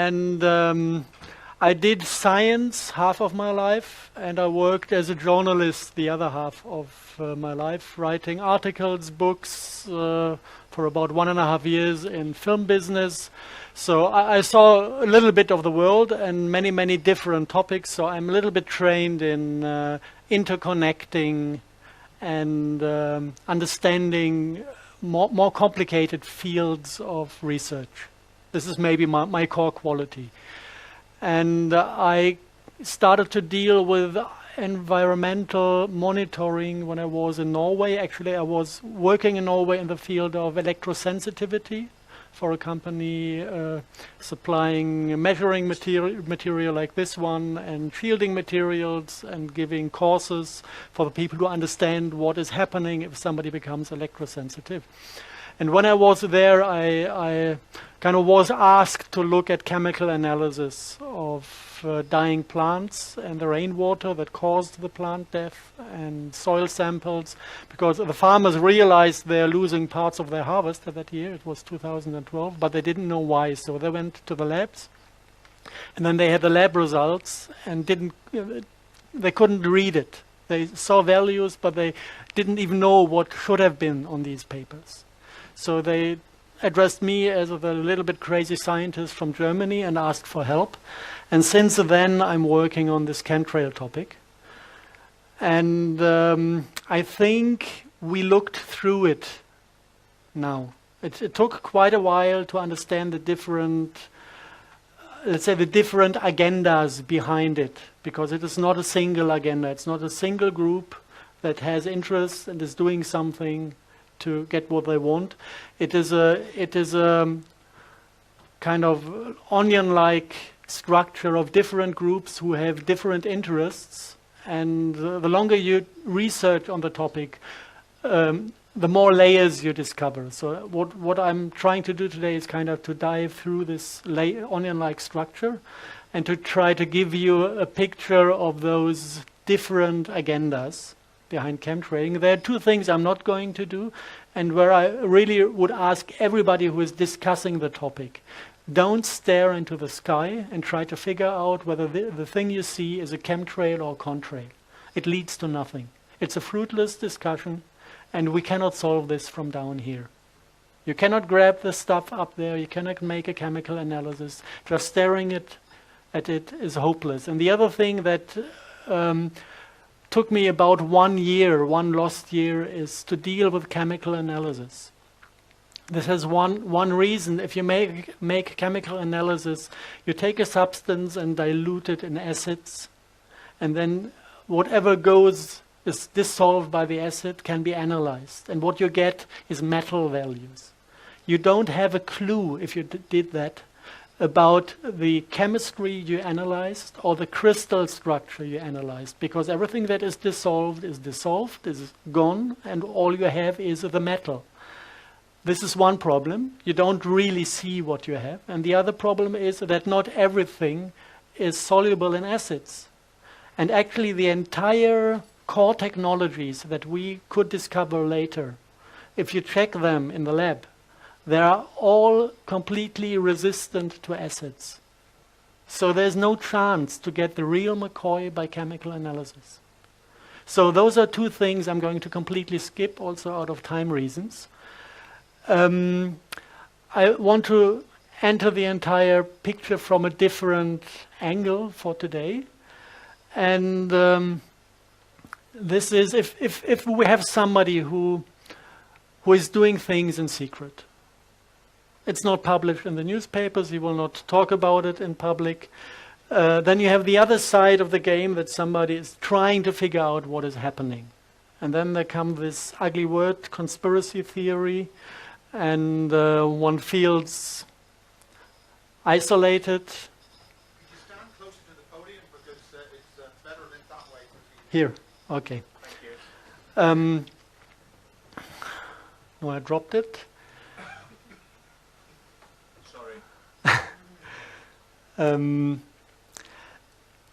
And I did science half of my life, and I worked as a journalist the other half of my life, writing articles, books, for about 1.5 years in film business. So I saw a little bit of the world and many, many different topics. So I'm a little bit trained in interconnecting and understanding more complicated fields of research. This is maybe my core quality. And I started to deal with environmental monitoring when I was in Norway. Actually, I was working in Norway in the field of electrosensitivity for a company supplying measuring material like this one and shielding materials and giving courses for the people who understand what is happening if somebody becomes electrosensitive. And when I was there, I kind of was asked to look at chemical analysis of dying plants and the rainwater that caused the plant death and soil samples, because the farmers realized they're losing parts of their harvest that year. It was 2012, but they didn't know why. So they went to the labs, and then they had the lab results and they couldn't read it. They saw values, but they didn't even know what should have been on these papers. So they addressed me as a little bit crazy scientist from Germany and asked for help. And since then, I'm working on this chemtrail topic. And I think we looked through it now. It took quite a while to understand the different, let's say, the different agendas behind it, because it is not a single agenda. It's not a single group that has interests and is doing something to get what they want. It is a kind of onion-like structure of different groups who have different interests, and the longer you research on the topic, the more layers you discover. So what I'm trying to do today is kind of to dive through this onion-like structure and to try to give you a picture of those different agendas behind chemtrailing. There are two things I'm not going to do, and where I really would ask everybody who is discussing the topic, don't stare into the sky and try to figure out whether the thing you see is a chemtrail or contrail. It leads to nothing. It's a fruitless discussion, and we cannot solve this from down here. You cannot grab the stuff up there, you cannot make a chemical analysis. Just staring at it is hopeless. And the other thing that took me about 1 year, one lost year, is to deal with chemical analysis. This has one reason. If you make chemical analysis, you take a substance and dilute it in acids, and then whatever is dissolved by the acid can be analyzed, and what you get is metal values. You don't have a clue, if you did that, about the chemistry you analyzed or the crystal structure you analyzed, because everything that is dissolved, is gone, and all you have is the metal. This is one problem. You don't really see what you have. And the other problem is that not everything is soluble in acids. And actually the entire core technologies that we could discover later, if you check them in the lab, they are all completely resistant to acids. So there's no chance to get the real McCoy by chemical analysis. So those are two things I'm going to completely skip, also out of time reasons. I want to enter the entire picture from a different angle for today. And this is if we have somebody who is doing things in secret. It's not published in the newspapers, he will not talk about it in public. Then you have the other side of the game, that somebody is trying to figure out what is happening. And then there comes this ugly word, conspiracy theory, and one feels isolated. Could you stand closer to the podium, because it's better lit that way. Here, okay. Thank you. No, I dropped it. Sorry.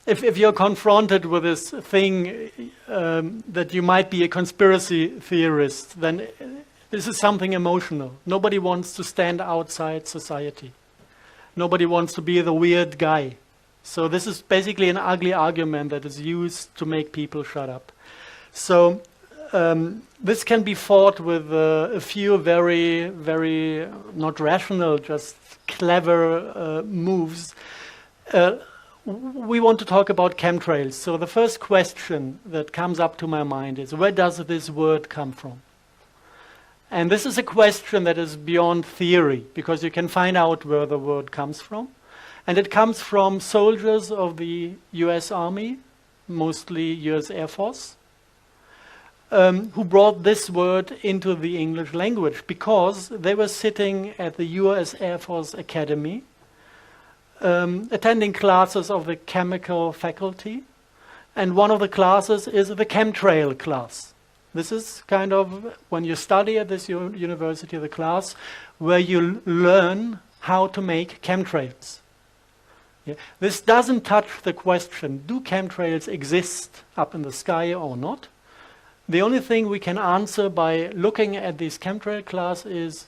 If you're confronted with this thing that you might be a conspiracy theorist, then this is something emotional. Nobody wants to stand outside society. Nobody wants to be the weird guy. So this is basically an ugly argument that is used to make people shut up. So this can be fought with a few very, very not rational, just clever moves. We want to talk about chemtrails. So the first question that comes up to my mind is, where does this word come from? And this is a question that is beyond theory, because you can find out where the word comes from. And it comes from soldiers of the US Army, mostly US Air Force, who brought this word into the English language because they were sitting at the US Air Force Academy, attending classes of the chemical faculty, and one of the classes is the chemtrail class. This is kind of, when you study at this university, the class where you learn how to make chemtrails. Yeah. This doesn't touch the question, do chemtrails exist up in the sky or not? The only thing we can answer by looking at this chemtrail class is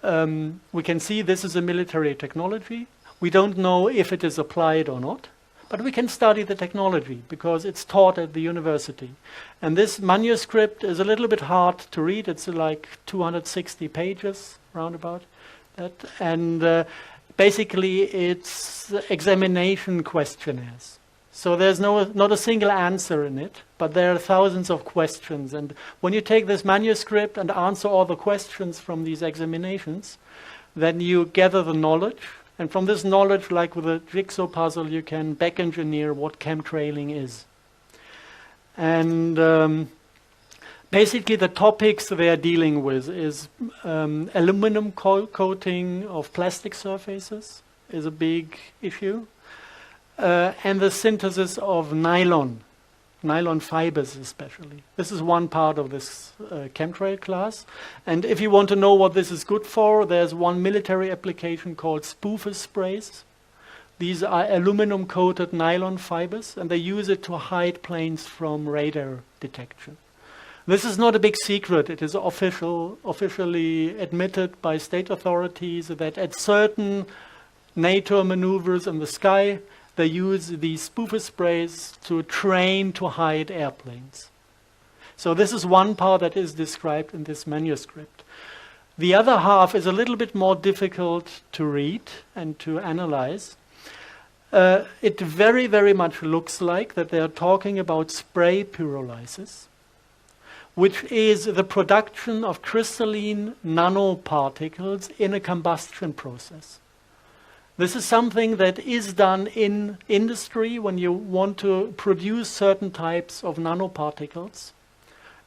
we can see this is a military technology. We don't know if it is applied or not, but we can study the technology because it's taught at the university. And this manuscript is a little bit hard to read. It's like 260 pages, roundabout that. And basically it's examination questionnaires. So there's not a single answer in it, but there are thousands of questions. And when you take this manuscript and answer all the questions from these examinations, then you gather the knowledge. And from this knowledge, like with a jigsaw puzzle, you can back engineer what chemtrailing is. And basically the topics they are dealing with is aluminum coating of plastic surfaces is a big issue. And the synthesis of nylon fibers especially. This is one part of this chemtrail class. And if you want to know what this is good for, there's one military application called spoofer sprays. These are aluminum-coated nylon fibers, and they use it to hide planes from radar detection. This is not a big secret. It is officially admitted by state authorities that at certain NATO maneuvers in the sky, they use these spoofer sprays to train to hide airplanes. So this is one part that is described in this manuscript. The other half is a little bit more difficult to read and to analyze. It very, very much looks like that they are talking about spray pyrolysis, which is the production of crystalline nanoparticles in a combustion process. This is something that is done in industry when you want to produce certain types of nanoparticles.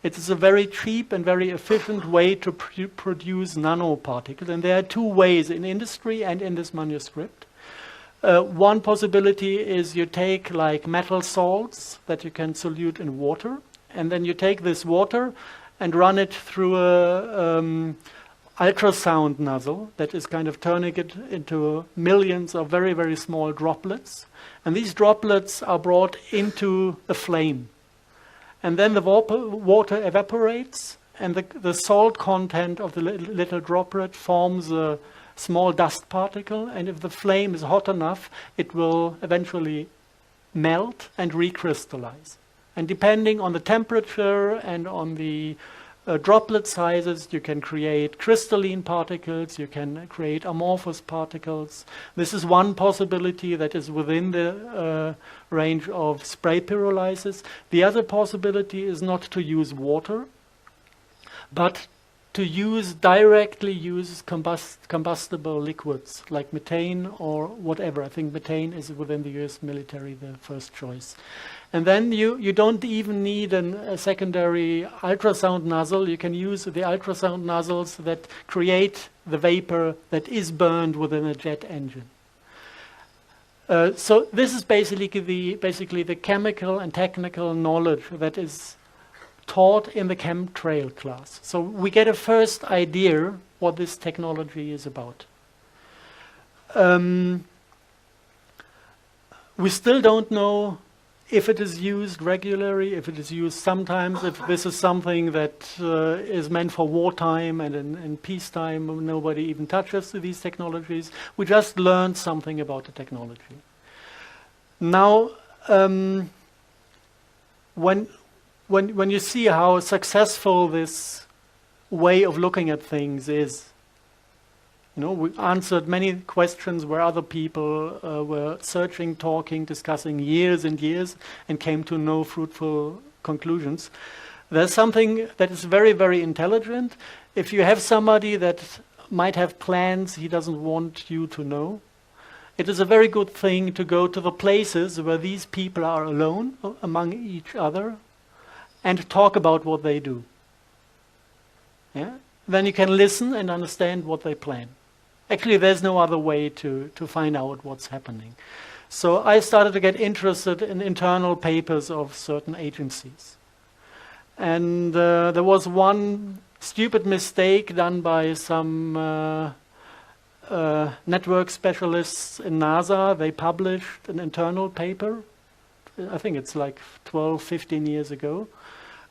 It is a very cheap and very efficient way to produce nanoparticles. And there are two ways in industry and in this manuscript. One possibility is you take like metal salts that you can solute in water, and then you take this water and run it through a ultrasound nozzle that is kind of turning it into millions of very, very small droplets. And these droplets are brought into a flame. And then the water evaporates, and the salt content of the little droplet forms a small dust particle. And if the flame is hot enough, it will eventually melt and recrystallize. And depending on the temperature and on the droplet sizes, you can create crystalline particles, you can create amorphous particles. This is one possibility that is within the range of spray pyrolysis. The other possibility is not to use water, but to directly use combustible liquids like methane or whatever. I think methane is within the US military the first choice. And then you don't even need a secondary ultrasound nozzle. You can use the ultrasound nozzles that create the vapor that is burned within a jet engine. So this is basically the chemical and technical knowledge that is taught in the chemtrail class. So we get a first idea what this technology is about. We still don't know if it is used regularly, if it is used sometimes, if this is something that is meant for wartime and in peacetime, nobody even touches these technologies. We just learned something about the technology. Now, when you see how successful this way of looking at things is, you know, we answered many questions where other people were searching, talking, discussing years and years and came to no fruitful conclusions. There's something that is very, very intelligent. If you have somebody that might have plans he doesn't want you to know, it is a very good thing to go to the places where these people are alone among each other and talk about what they do. Yeah? Then you can listen and understand what they plan. Actually, there's no other way to find out what's happening. So I started to get interested in internal papers of certain agencies. And there was one stupid mistake done by some network specialists in NASA. They published an internal paper, I think it's like 12, 15 years ago,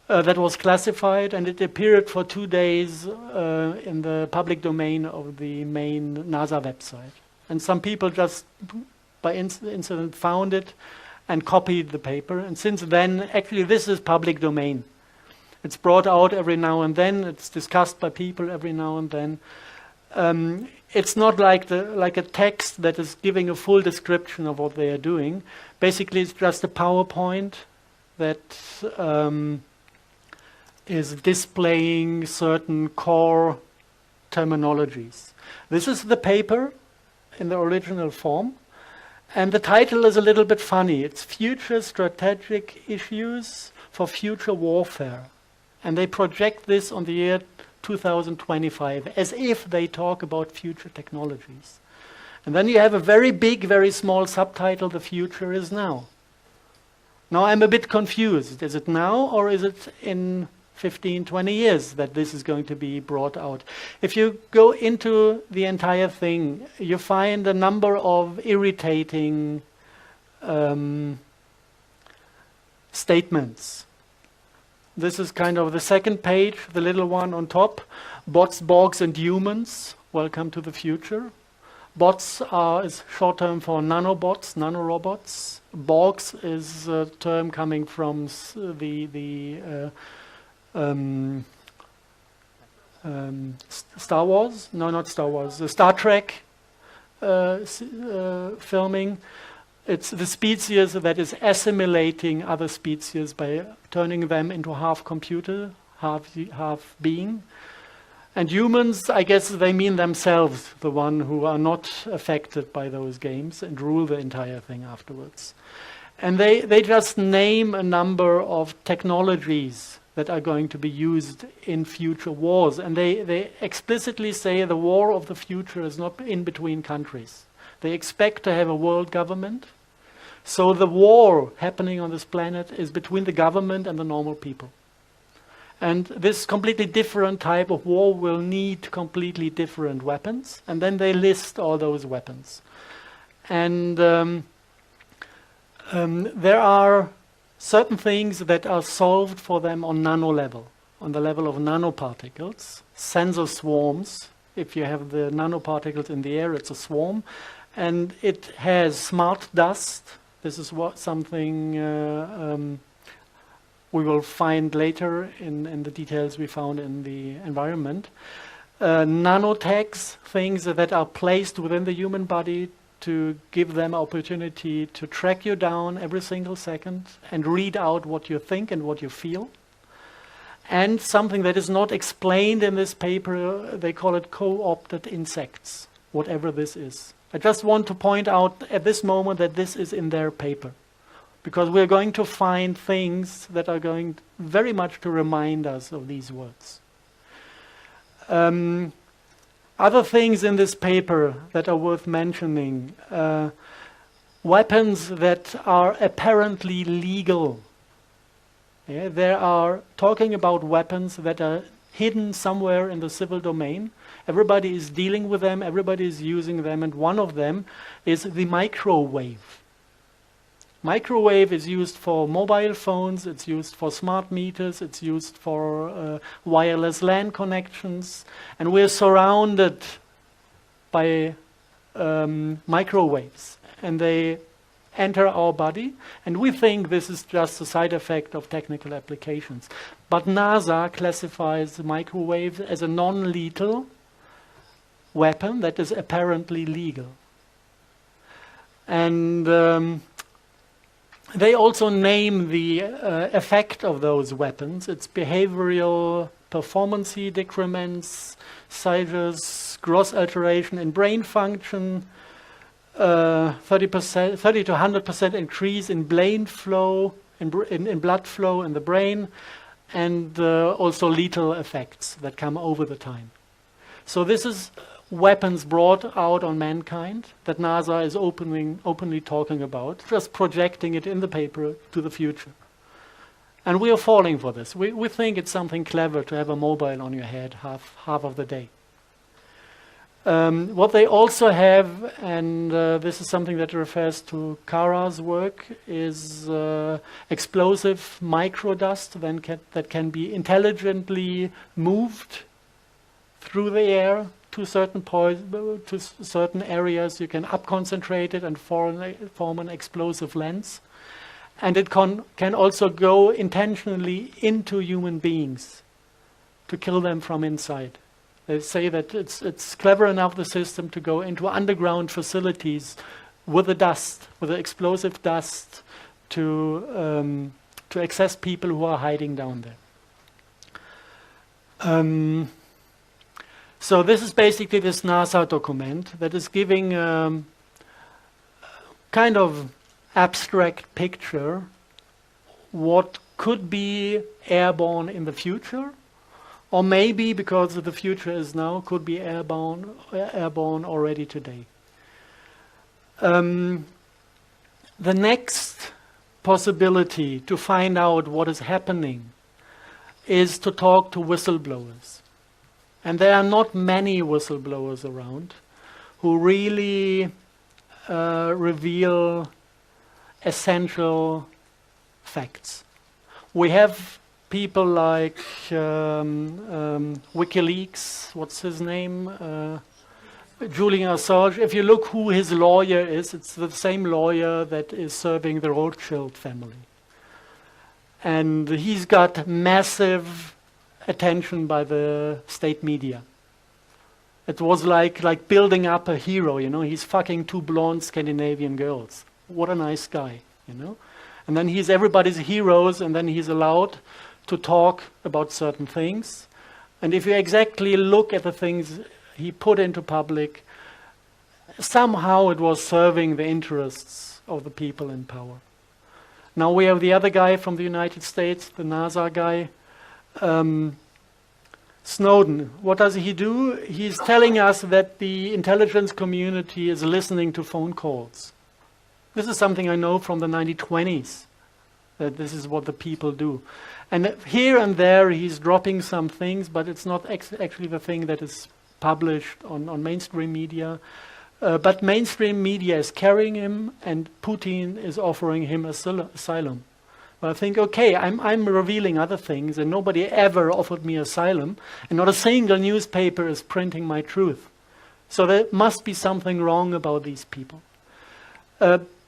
that was classified, and it appeared for 2 days in the public domain of the main NASA website. And some people just by incident found it and copied the paper. And since then, actually this is public domain. It's brought out every now and then. It's discussed by people every now and then. It's not like a text that is giving a full description of what they are doing. Basically, it's just a PowerPoint that is displaying certain core terminologies. This is the paper in the original form, and the title is a little bit funny. It's Future Strategic Issues for Future Warfare. And they project this on the year 2025, as if they talk about future technologies. And then you have a very big, very small subtitle, The Future is Now. Now I'm a bit confused. Is it now, or is it in 15, 20 years that this is going to be brought out? If you go into the entire thing, you find a number of irritating statements. This is kind of the second page, the little one on top. Bots, Borgs, and humans. Welcome to the future. Bots is short term for nanobots, nanorobots. Borgs is a term coming from Star Wars? No, not Star Wars. The Star Trek filming. It's the species that is assimilating other species by turning them into half computer, half being. And humans, I guess they mean themselves, the one who are not affected by those games and rule the entire thing afterwards. And they just name a number of technologies that are going to be used in future wars. And they explicitly say the war of the future is not in between countries. They expect to have a world government. So the war happening on this planet is between the government and the normal people. And this completely different type of war will need completely different weapons. And then they list all those weapons. And there are certain things that are solved for them on nano level, on the level of nanoparticles, sensor swarms. If you have the nanoparticles in the air, it's a swarm. And it has smart dust. This is something we will find later in the details we found in the environment. Nanotags, things that are placed within the human body to give them opportunity to track you down every single second and read out what you think and what you feel. And something that is not explained in this paper, they call it co-opted insects, whatever this is. I just want to point out at this moment that this is in their paper, because we're going to find things that are going very much to remind us of these words. Other things in this paper that are worth mentioning, weapons that are apparently legal. Yeah, they are talking about weapons that are hidden somewhere in the civil domain. Everybody is dealing with them, everybody is using them, and one of them is the microwave. Microwave is used for mobile phones, it's used for smart meters, it's used for wireless LAN connections, and we're surrounded by microwaves, and they enter our body, and we think this is just a side effect of technical applications. But NASA classifies microwaves as a non-lethal weapon that is apparently legal. And they also name the effect of those weapons. It's behavioral performance decrements, seizures, gross alteration in brain function, 30 to 100% increase in brain flow, in blood flow in the brain, and also lethal effects that come over the time. So this is weapons brought out on mankind that NASA is openly talking about, just projecting it in the paper to the future. And we are falling for this. We think it's something clever to have a mobile on your head half of the day. What they also have, and this is something that refers to Kara's work, is explosive microdust that can be intelligently moved through the air to certain areas. You can up-concentrate it and form an explosive lens. And it can also go intentionally into human beings to kill them from inside. They say that it's clever enough, the system, to go into underground facilities with the explosive dust to access people who are hiding down there. So this is basically this NASA document that is giving kind of abstract picture what could be airborne in the future, or maybe, because the future is now, could be airborne already today. The next possibility to find out what is happening is to talk to whistleblowers. And there are not many whistleblowers around who really reveal essential facts. We have people like WikiLeaks, what's his name? Julian Assange. If you look who his lawyer is, it's the same lawyer that is serving the Rothschild family. And he's got massive attention by the state media. It was like building up a hero, you know. He's fucking 2 blonde Scandinavian girls. What a nice guy, you know. And then he's everybody's heroes, and then he's allowed to talk about certain things. And if you exactly look at the things he put into public, somehow it was serving the interests of the people in power. Now we have the other guy from the United States, the NASA guy, Snowden. What does he do? He's telling us that the intelligence community is listening to phone calls. This is something I know from the 1920s, that this is what the people do. And here and there he's dropping some things, but it's not actually the thing that is published on mainstream media. But mainstream media is carrying him, and Putin is offering him asylum. But I think, okay, I'm revealing other things, and nobody ever offered me asylum, and not a single newspaper is printing my truth. So there must be something wrong about these people.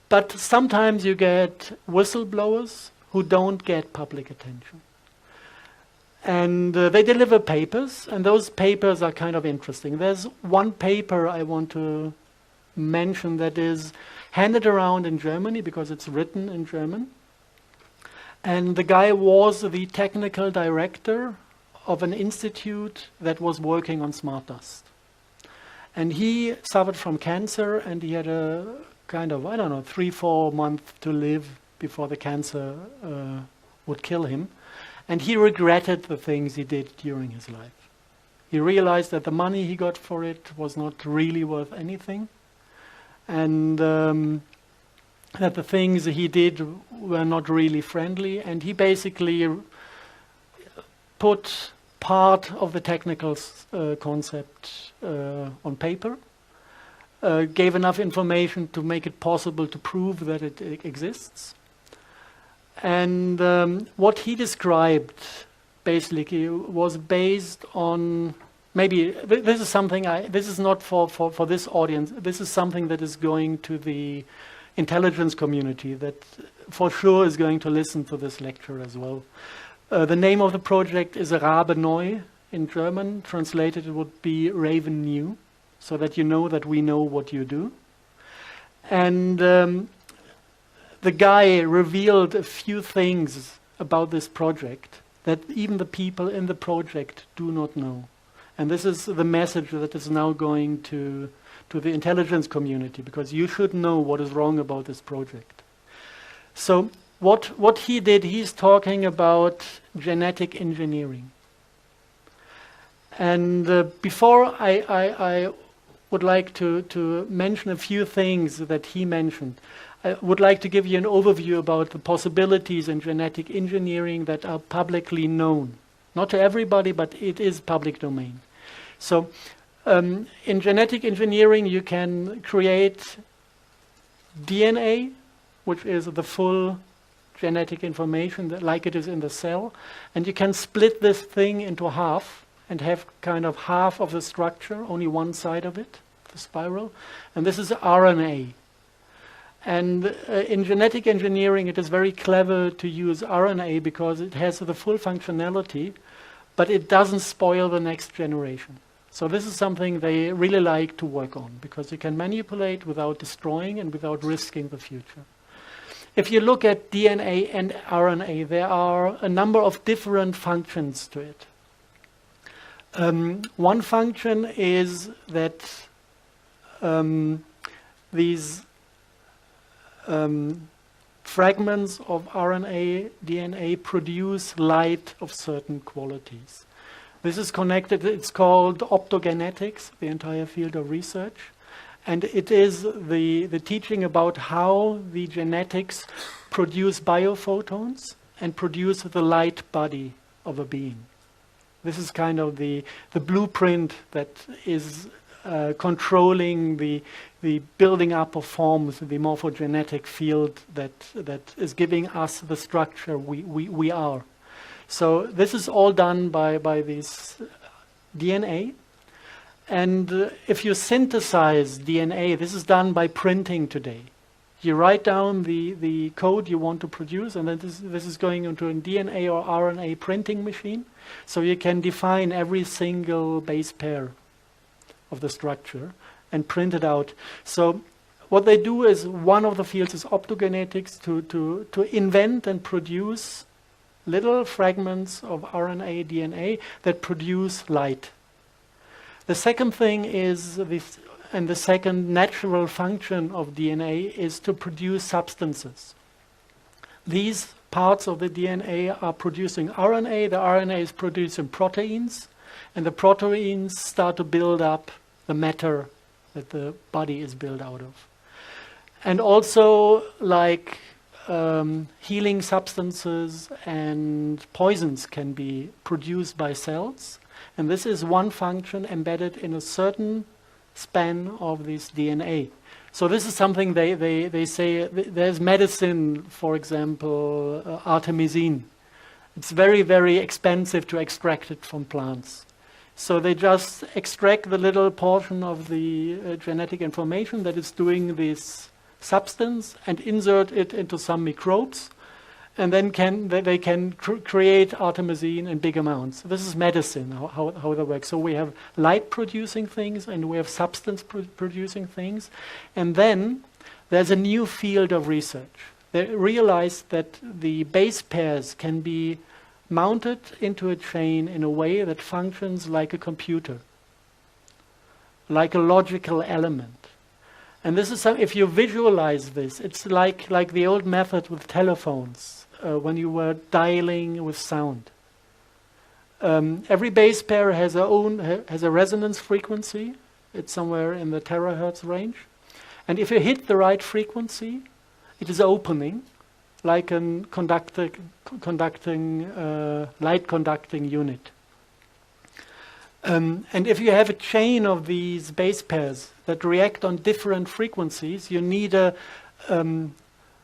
But sometimes you get whistleblowers who don't get public attention. And they deliver papers, and those papers are kind of interesting. There's one paper I want to mention that is handed around in Germany because it's written in German. And the guy was the technical director of an institute that was working on smart dust. And he suffered from cancer, and he had a kind of, 3-4 months to live before the cancer would kill him. And he regretted the things he did during his life. He realized that the money he got for it was not really worth anything, and that the things he did were not really friendly, and he basically put part of the technical concept on paper, gave enough information to make it possible to prove that it exists. And what he described basically was based on, maybe this is something, this is not for this audience, this is something that is going to the intelligence community that for sure is going to listen to this lecture as well. The name of the project is Rabe Neu in German. Translated it would be Raven New, so that you know that we know what you do. And the guy revealed a few things about this project that even the people in the project do not know. And this is the message that is now going to the intelligence community, because you should know what is wrong about this project. So what he did, he's talking about genetic engineering. And before I would like to mention a few things that he mentioned, I would like to give you an overview about the possibilities in genetic engineering that are publicly known. Not to everybody, but it is public domain. So in genetic engineering, you can create DNA, which is the full genetic information that, like it is in the cell, and you can split this thing into half and have kind of half of the structure, only one side of it, the spiral, and this is RNA. And in genetic engineering, it is very clever to use RNA because it has the full functionality, but it doesn't spoil the next generation. So this is something they really like to work on, because you can manipulate without destroying and without risking the future. If you look at DNA and RNA, there are a number of different functions to it. One function is that these fragments of RNA, DNA produce light of certain qualities. This is connected, it's called optogenetics, the entire field of research. And it is the teaching about how the genetics produce biophotons and produce the light body of a being. This is kind of the blueprint that is controlling the building up of forms, the morphogenetic field that is giving us the structure we are. So this is all done by this DNA. And if you synthesize DNA, this is done by printing today. You write down the code you want to produce, and then this is going into a DNA or RNA printing machine. So you can define every single base pair of the structure and print it out. So what they do is, one of the fields is optogenetics, to invent and produce little fragments of RNA, DNA that produce light. The second thing is this, and the second natural function of DNA is to produce substances. These parts of the DNA are producing RNA, the RNA is producing proteins, and the proteins start to build up the matter that the body is built out of. And also, like healing substances and poisons can be produced by cells. And this is one function embedded in a certain span of this DNA. So this is something they say, there's medicine, for example, artemisinin. It's very, very expensive to extract it from plants. So they just extract the little portion of the genetic information that is doing this substance and insert it into some microbes, and then they can create artemisinin in big amounts. This is medicine, how that works. So we have light-producing things and we have substance-producing things. And then there's a new field of research. They realized that the base pairs can be mounted into a chain in a way that functions like a computer, like a logical element. And this is if you visualize this, it's like the old method with telephones, when you were dialing with sound. Every base pair has a resonance frequency. It's somewhere in the terahertz range. And if you hit the right frequency, it is opening, like a light conducting unit. And if you have a chain of these base pairs that react on different frequencies, you need a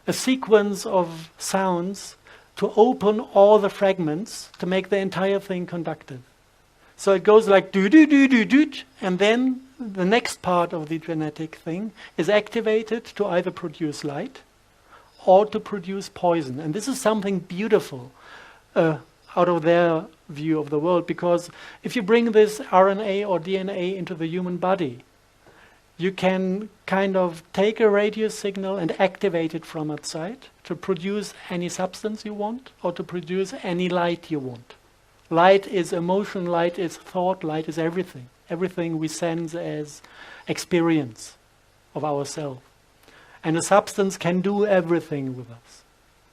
sequence of sounds to open all the fragments to make the entire thing conductive. So it goes like do-do-do-do-do, and then the next part of the genetic thing is activated to either produce light or to produce poison. And this is something beautiful out of their view of the world, because if you bring this RNA or DNA into the human body, you can kind of take a radio signal and activate it from outside to produce any substance you want or to produce any light you want. Light is emotion, light is thought, light is everything. Everything we sense as experience of ourselves. And a substance can do everything with us.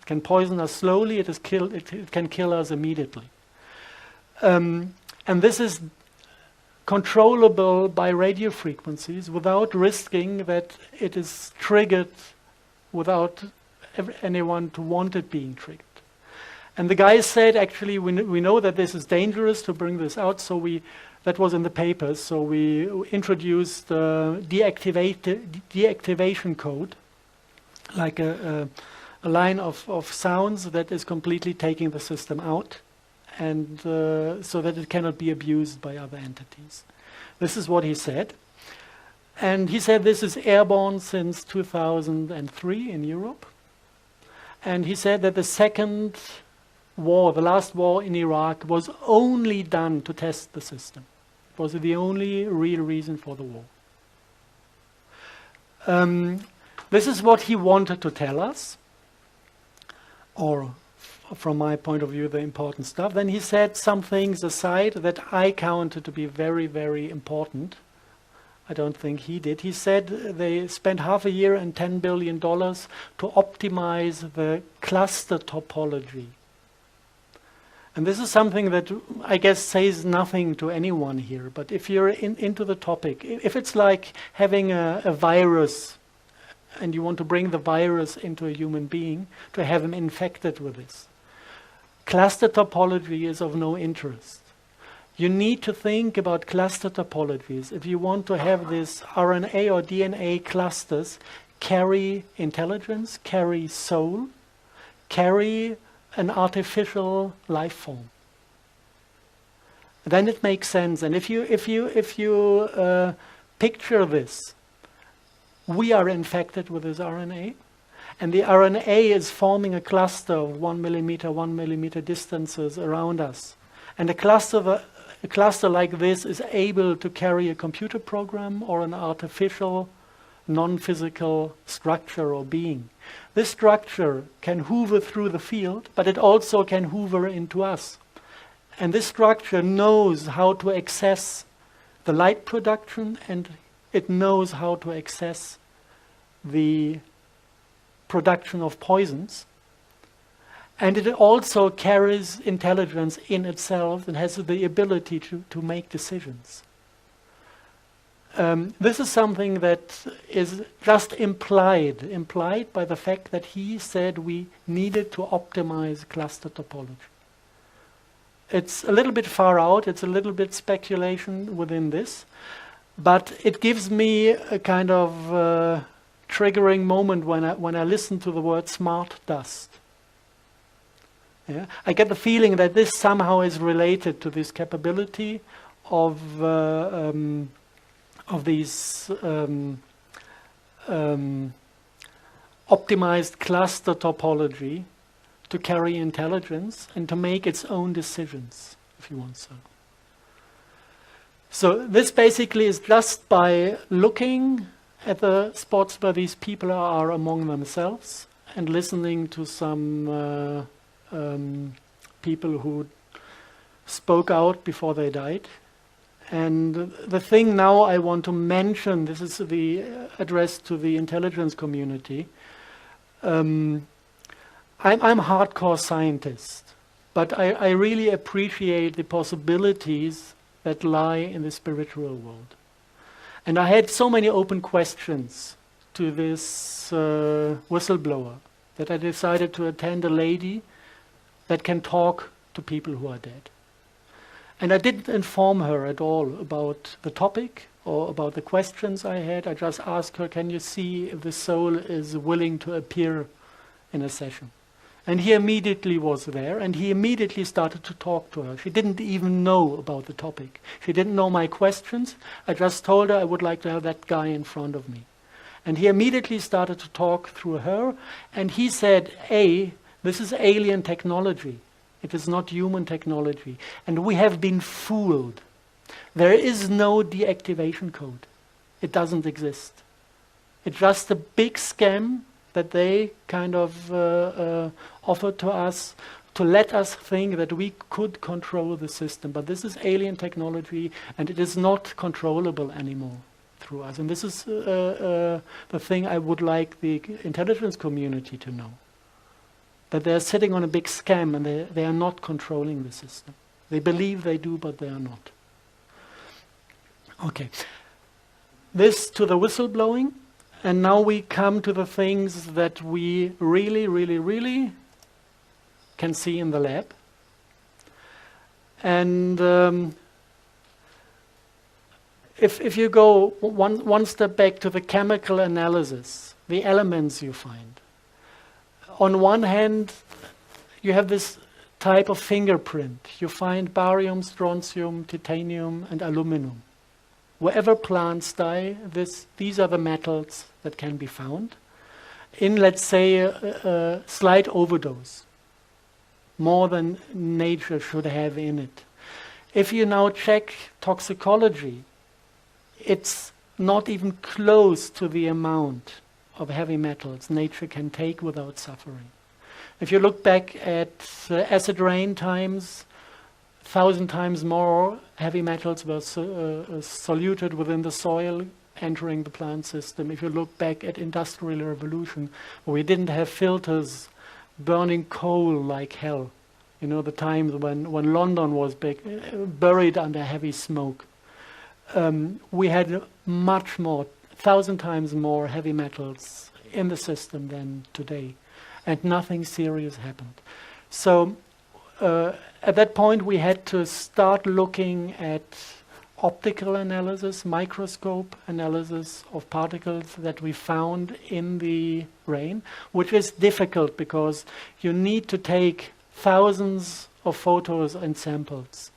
It can poison us slowly, it can kill us immediately. And this is controllable by radio frequencies without risking that it is triggered without anyone to want it being triggered. And the guy said, actually, we know that this is dangerous to bring this out, so that was in the papers, so we introduced deactivation code, like a line of sounds that is completely taking the system out, and so that it cannot be abused by other entities. This is what he said. And he said this is airborne since 2003 in Europe. And he said that the second war, the last war in Iraq, was only done to test the system. It was the only real reason for the war. This is what he wanted to tell us, or from my point of view, the important stuff. Then he said some things aside that I counted to be very, very important. I don't think he did. He said they spent half a year and $10 billion to optimize the cluster topology. And this is something that I guess says nothing to anyone here, but if you're into the topic, if it's like having a virus and you want to bring the virus into a human being to have him infected with this, cluster topology is of no interest. You need to think about cluster topologies if you want to have this RNA or DNA clusters carry intelligence, carry soul, carry an artificial life form. Then it makes sense. And if you picture this, we are infected with this RNA, and the RNA is forming a cluster of 1 millimeter distances around us. And a cluster like this is able to carry a computer program or an artificial, non-physical structure or being. This structure can hoover through the field, but it also can hoover into us. And this structure knows how to access the light production, and it knows how to access the production of poisons. And it also carries intelligence in itself and has the ability to make decisions. This is something that is just implied by the fact that he said we needed to optimize cluster topology. It's a little bit far out, it's a little bit speculation within this, but it gives me a kind of triggering moment when I listen to the word smart dust. Yeah? I get the feeling that this somehow is related to this capability of these optimized cluster topology to carry intelligence and to make its own decisions, if you want so. So this basically is just by looking at the spots where these people are among themselves and listening to some people who spoke out before they died. And the thing now I want to mention, this is the address to the intelligence community. I'm a hardcore scientist, but I really appreciate the possibilities that lie in the spiritual world. And I had so many open questions to this whistleblower that I decided to attend a lady that can talk to people who are dead. And I didn't inform her at all about the topic or about the questions I had. I just asked her, can you see if the soul is willing to appear in a session? And he immediately was there, and he immediately started to talk to her. She didn't even know about the topic. She didn't know my questions. I just told her I would like to have that guy in front of me. And he immediately started to talk through her, and he said, this is alien technology. It is not human technology. And we have been fooled. There is no deactivation code. It doesn't exist. It's just a big scam that they kind of offered to us to let us think that we could control the system. But this is alien technology, and it is not controllable anymore through us. And this is the thing I would like the intelligence community to know. That they're sitting on a big scam, and they are not controlling the system. They believe they do, but they are not. Okay. This to the whistleblowing. And now we come to the things that we really, really, really can see in the lab. And if you go one step back to the chemical analysis, the elements you find. On one hand, you have this type of fingerprint. You find barium, strontium, titanium, and aluminum. Wherever plants die, these are the metals that can be found in, let's say, a slight overdose, more than nature should have in it. If you now check toxicology, it's not even close to the amount of heavy metals nature can take without suffering. If you look back at acid rain times, 1,000 times more heavy metals were soluted within the soil, entering the plant system. If you look back at industrial revolution, where we didn't have filters, burning coal like hell, the times when London was buried under heavy smoke, we had much more, 1,000 times more heavy metals in the system than today, and nothing serious happened. So at that point, we had to start looking at optical analysis, microscope analysis of particles that we found in the rain, which is difficult because you need to take thousands of photos and samples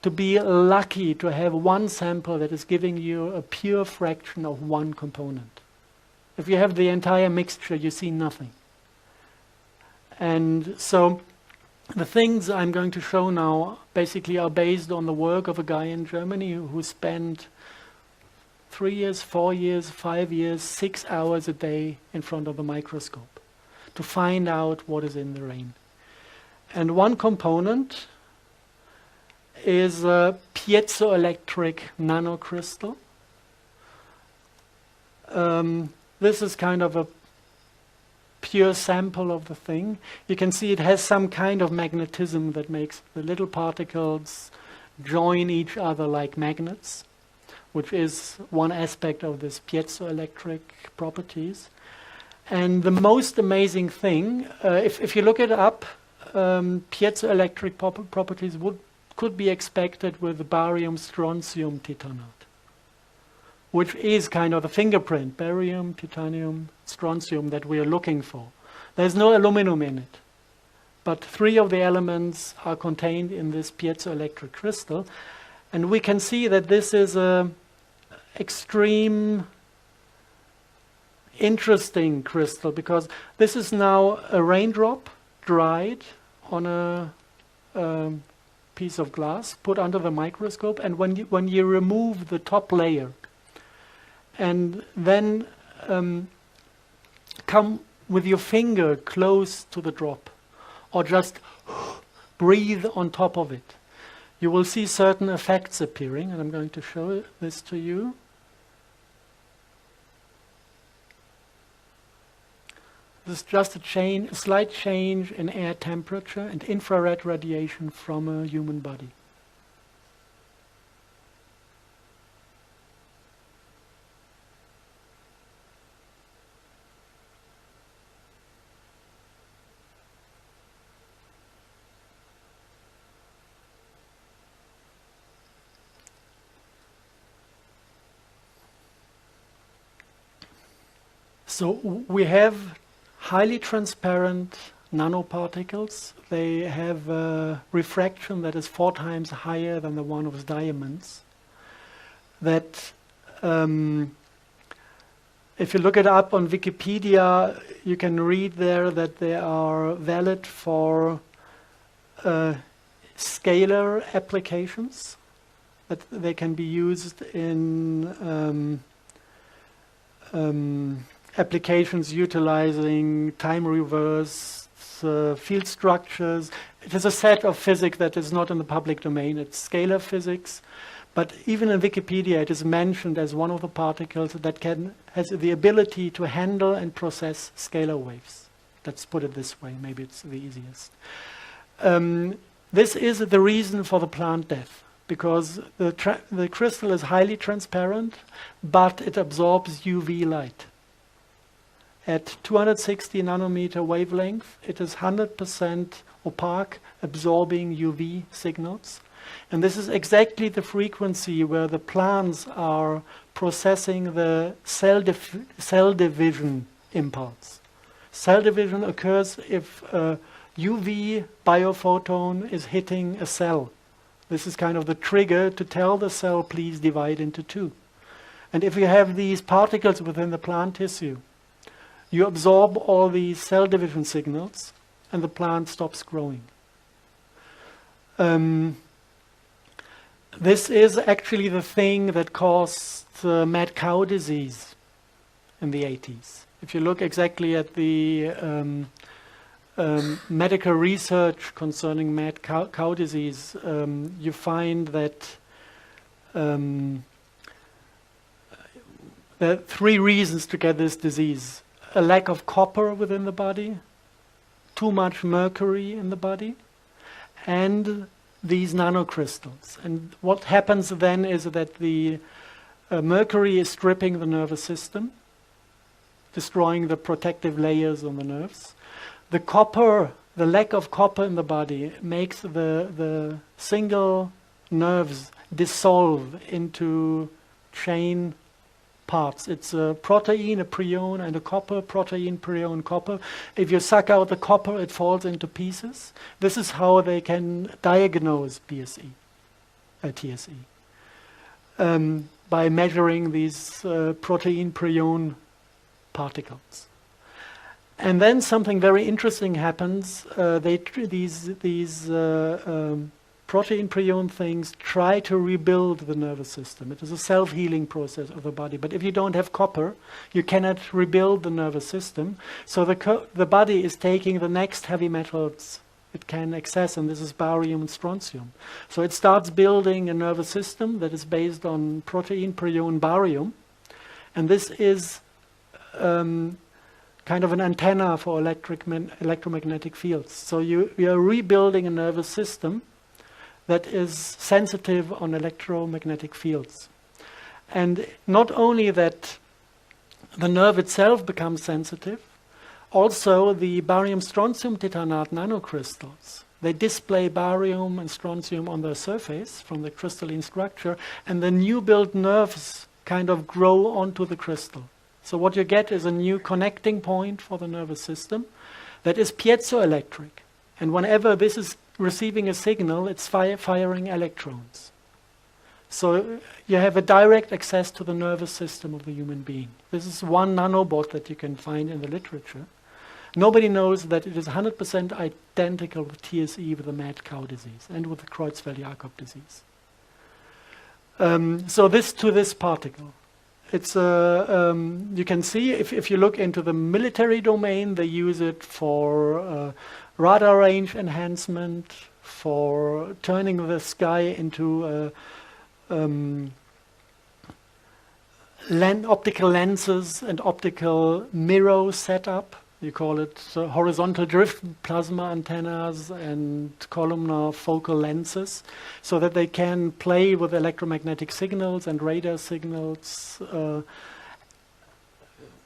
to be lucky to have one sample that is giving you a pure fraction of one component. If you have the entire mixture, you see nothing. And so the things I'm going to show now basically are based on the work of a guy in Germany who spent 3 years, 4 years, 5 years, 6 hours a day in front of a microscope to find out what is in the rain. And one component is a piezoelectric nanocrystal. This is kind of a pure sample of the thing. You can see it has some kind of magnetism that makes the little particles join each other like magnets, which is one aspect of this piezoelectric properties. And the most amazing thing, if you look it up, piezoelectric properties could be expected with barium, strontium, titanate, which is kind of the fingerprint, barium, titanium, strontium that we are looking for. There's no aluminum in it, but 3 of the elements are contained in this piezoelectric crystal, and we can see that this is a extreme interesting crystal because this is now a raindrop dried on a piece of glass, put under the microscope, and when you remove the top layer and then come with your finger close to the drop or just breathe on top of it, you will see certain effects appearing, and I'm going to show this to you. This is just a slight change in air temperature and infrared radiation from a human body. So we have highly transparent nanoparticles. They have a refraction that is 4 times higher than the one of diamonds. That if you look it up on Wikipedia, you can read there that they are valid for scalar applications, that they can be used in applications utilizing time reverse, field structures. It is a set of physics that is not in the public domain. It's scalar physics. But even in Wikipedia, it is mentioned as one of the particles that has the ability to handle and process scalar waves. Let's put it this way. Maybe it's the easiest. This is the reason for the plant death, because the crystal is highly transparent, but it absorbs UV light. At 260 nanometer wavelength, it is 100% opaque, absorbing UV signals. And this is exactly the frequency where the plants are processing the cell division impulse. Cell division occurs if a UV biophoton is hitting a cell. This is kind of the trigger to tell the cell, please divide into 2. And if you have these particles within the plant tissue, you absorb all these cell division signals and the plant stops growing. This is actually the thing that caused mad cow disease in the 80s. If you look exactly at the medical research concerning mad cow disease, you find that there are 3 reasons to get this disease. A lack of copper within the body, too much mercury in the body, and these nanocrystals. And what happens then is that the mercury is stripping the nervous system, destroying the protective layers on the nerves. The copper, the lack of copper in the body makes the single nerves dissolve into chain parts. It's a protein, a prion, and a copper, protein, prion, copper. If you suck out the copper, it falls into pieces. This is how they can diagnose TSE, by measuring these protein, prion particles. And then something very interesting happens. These protein prion things try to rebuild the nervous system. It is a self-healing process of the body. But if you don't have copper, you cannot rebuild the nervous system. So the body is taking the next heavy metals it can access, and this is barium and strontium. So it starts building a nervous system that is based on protein, prion, barium. And this is kind of an antenna for electromagnetic fields. So you are rebuilding a nervous system that is sensitive on electromagnetic fields. And not only that the nerve itself becomes sensitive, also the barium-strontium titanate nanocrystals, they display barium and strontium on their surface from the crystalline structure, and the new built nerves kind of grow onto the crystal. So what you get is a new connecting point for the nervous system that is piezoelectric. And whenever this is receiving a signal, it's firing electrons. So you have a direct access to the nervous system of the human being. This is one nanobot that you can find in the literature. Nobody knows that it is 100% identical with TSE, with the mad cow disease, and with the Creutzfeldt-Jakob disease. So this particle. It's you can see if you look into the military domain, they use it for radar range enhancement, for turning the sky into optical lenses and optical mirror setup. You call it horizontal drift plasma antennas and columnar focal lenses, so that they can play with electromagnetic signals and radar signals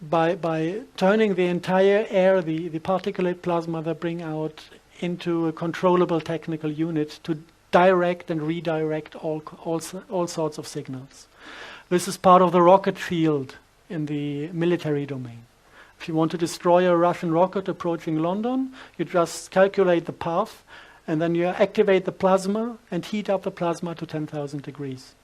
by turning the entire air, the particulate plasma they bring out, into a controllable technical unit to direct and redirect all sorts of signals. This is part of the rocket field in the military domain. If you want to destroy a Russian rocket approaching London, you just calculate the path, and then you activate the plasma and heat up the plasma to 10,000 degrees.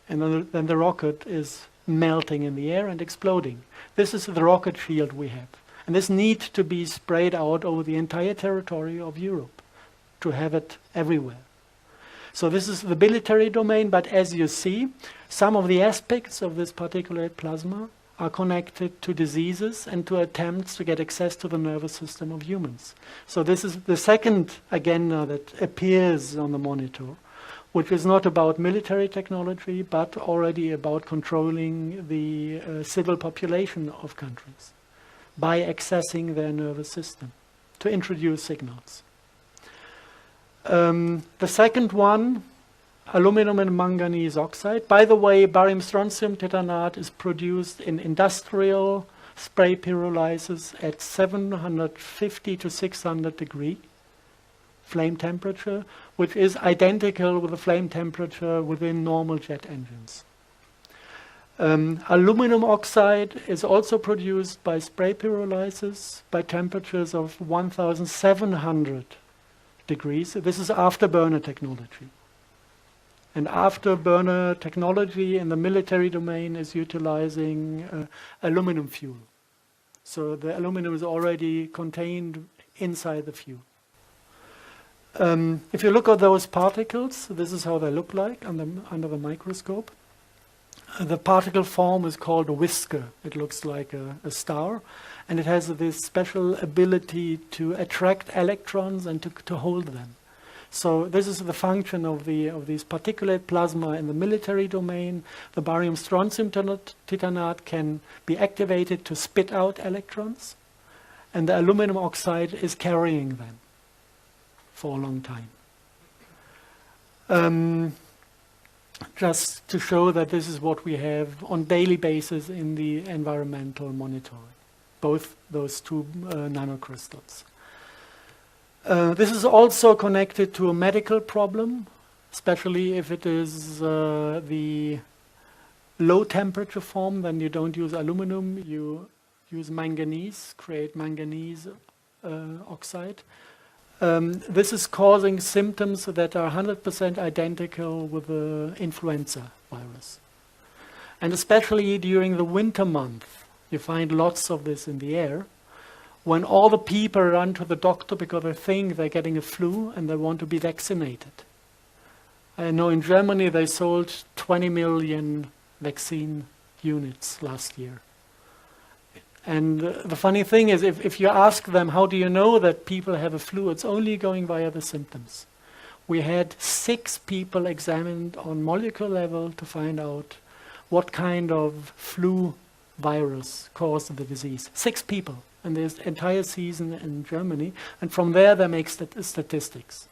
And then the rocket is melting in the air and exploding. This is the rocket shield we have. And this needs to be sprayed out over the entire territory of Europe to have it everywhere. So this is the military domain, but as you see, some of the aspects of this particulate plasma are connected to diseases and to attempts to get access to the nervous system of humans. So this is the second agenda that appears on the monitor, which is not about military technology, but already about controlling the civil population of countries by accessing their nervous system to introduce signals. The second one, aluminum and manganese oxide. By the way, barium strontium titanate is produced in industrial spray pyrolysis at 750 to 600 degree flame temperature, which is identical with the flame temperature within normal jet engines. Aluminum oxide is also produced by spray pyrolysis by temperatures of 1700 degrees. This is afterburner technology. And afterburner technology in the military domain is utilizing aluminum fuel. So the aluminum is already contained inside the fuel. If you look at those particles, this is how they look like under the microscope. The particle form is called a whisker. It looks like a star, and it has this special ability to attract electrons and to hold them. So this is the function of these particulate plasma in the military domain. The barium strontium titanate can be activated to spit out electrons, and the aluminum oxide is carrying them for a long time. Just to show that this is what we have on daily basis in the environmental monitoring, both those two nanocrystals. This is also connected to a medical problem, especially if it is the low temperature form. Then you don't use aluminum, you use manganese, create manganese oxide. This is causing symptoms that are 100% identical with the influenza virus. And especially during the winter month, you find lots of this in the air, when all the people run to the doctor because they think they're getting a flu and they want to be vaccinated. I know in Germany they sold 20 million vaccine units last year. And the funny thing is, if you ask them, how do you know that people have a flu, it's only going via the symptoms. We had 6 people examined on molecular level to find out what kind of flu virus caused the disease. 6 people in this entire season in Germany, and from there they make statistics.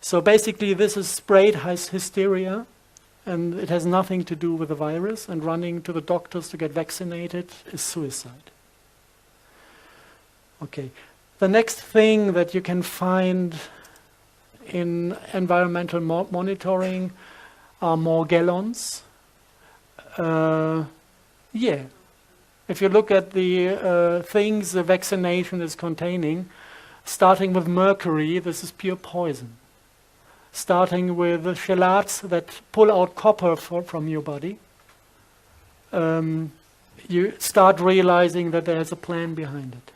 So basically this is sprayed hysteria, and it has nothing to do with the virus, and running to the doctors to get vaccinated is suicide. Okay, the next thing that you can find in environmental monitoring are Morgellons. If you look at the things the vaccination is containing, starting with mercury, this is pure poison. Starting with chelates that pull out copper from your body, you start realizing that there's a plan behind it.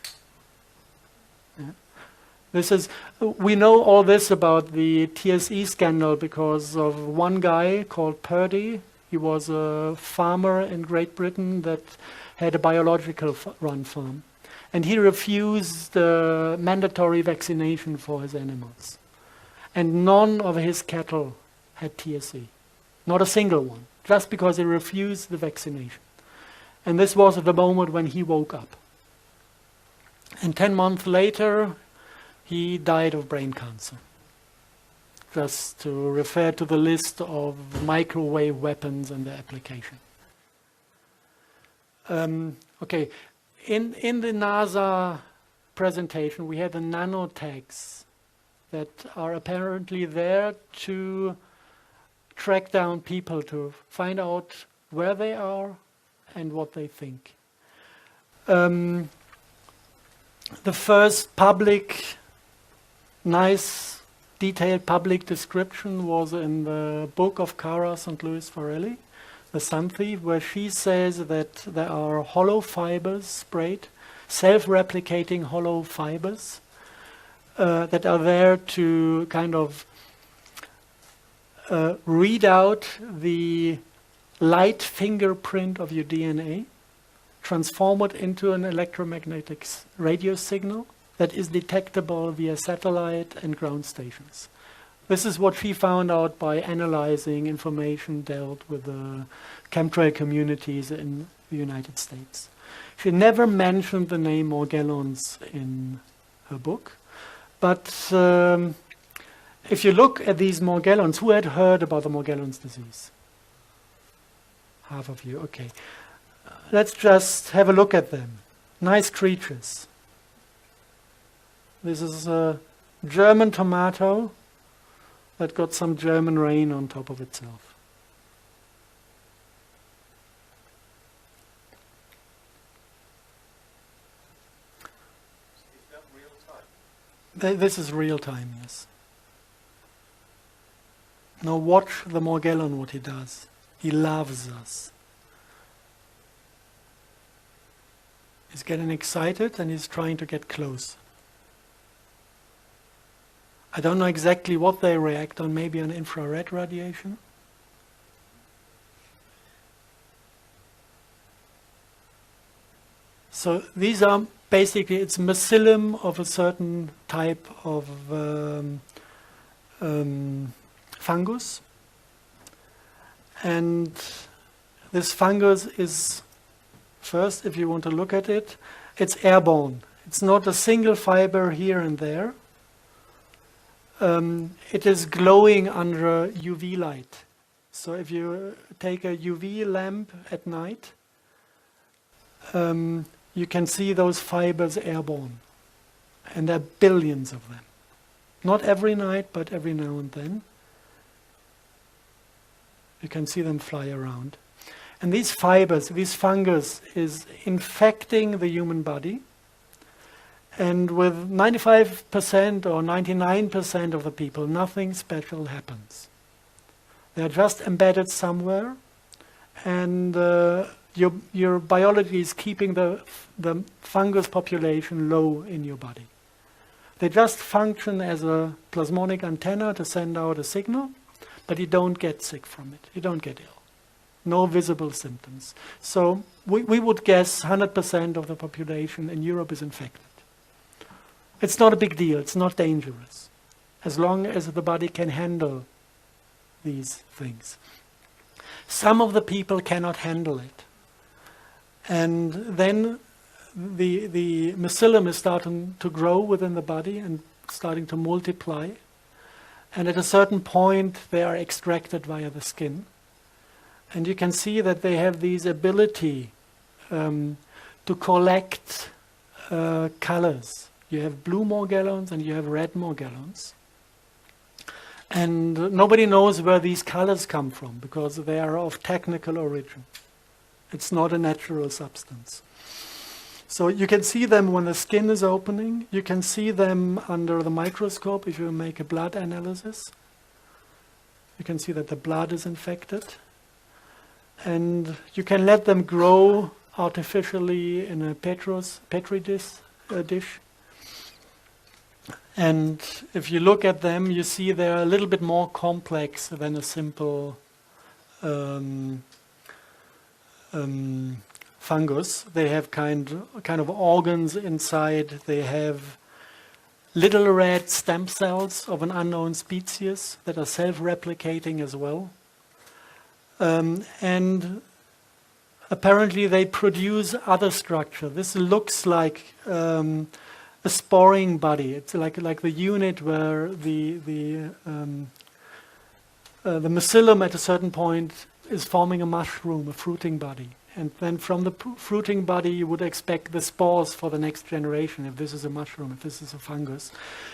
Yeah. We know all this about the TSE scandal because of one guy called Purdy. He was a farmer in Great Britain that had a biological run farm. And he refused mandatory vaccination for his animals. And none of his cattle had TSE. Not a single one. Just because he refused the vaccination. And this was at the moment when he woke up. And 10 months later, he died of brain cancer. Just to refer to the list of microwave weapons and their application. Okay, in the NASA presentation, we had the nanotags that are apparently there to track down people, to find out where they are and what they think. The first public, nice, detailed public description was in the book of Cara St. Louis Farrelly, The Sun Thief, where she says that there are hollow fibers sprayed, self-replicating hollow fibers that are there to kind of read out the light fingerprint of your DNA, transform it into an electromagnetic radio signal that is detectable via satellite and ground stations. This is what she found out by analyzing information dealt with the chemtrail communities in the United States. She never mentioned the name Morgellons in her book, but if you look at these Morgellons, who had heard about the Morgellons disease? Half of you, okay. Let's just have a look at them. Nice creatures. This is a German tomato that got some German rain on top of itself. Is that real time? This is real time, yes. Now watch the Morgellon, what he does. He loves us. He's getting excited and he's trying to get close. I don't know exactly what they react on, maybe on infrared radiation. So these are basically, it's mycelium of a certain type of fungus. And this fungus is, first, if you want to look at it, it's airborne. It's not a single fiber here and there. It is glowing under UV light. So if you take a UV lamp at night, you can see those fibers airborne. And there are billions of them. Not every night, but every now and then. You can see them fly around. And these fibers, this fungus is infecting the human body. And with 95% or 99% of the people, nothing special happens. They're just embedded somewhere, and your biology is keeping the fungus population low in your body. They just function as a plasmonic antenna to send out a signal, but you don't get sick from it. You don't get ill. No visible symptoms. So we would guess 100% of the population in Europe is infected. It's not a big deal, it's not dangerous, as long as the body can handle these things. Some of the people cannot handle it. And then the mycelium is starting to grow within the body and starting to multiply. And at a certain point, they are extracted via the skin. And you can see that they have this ability to collect colors. You have blue Morgellons and you have red Morgellons. And nobody knows where these colors come from because they are of technical origin. It's not a natural substance. So you can see them when the skin is opening. You can see them under the microscope if you make a blood analysis. You can see that the blood is infected. And you can let them grow artificially in a petri dish. And if you look at them, you see they're a little bit more complex than a simple fungus. They have kind of organs inside. They have little red stem cells of an unknown species that are self-replicating as well. And apparently they produce other structure. This looks like a sporing body. It's like the unit where the mycelium at a certain point is forming a mushroom, a fruiting body. And then from the fruiting body you would expect the spores for the next generation, if this is a mushroom, if this is a fungus.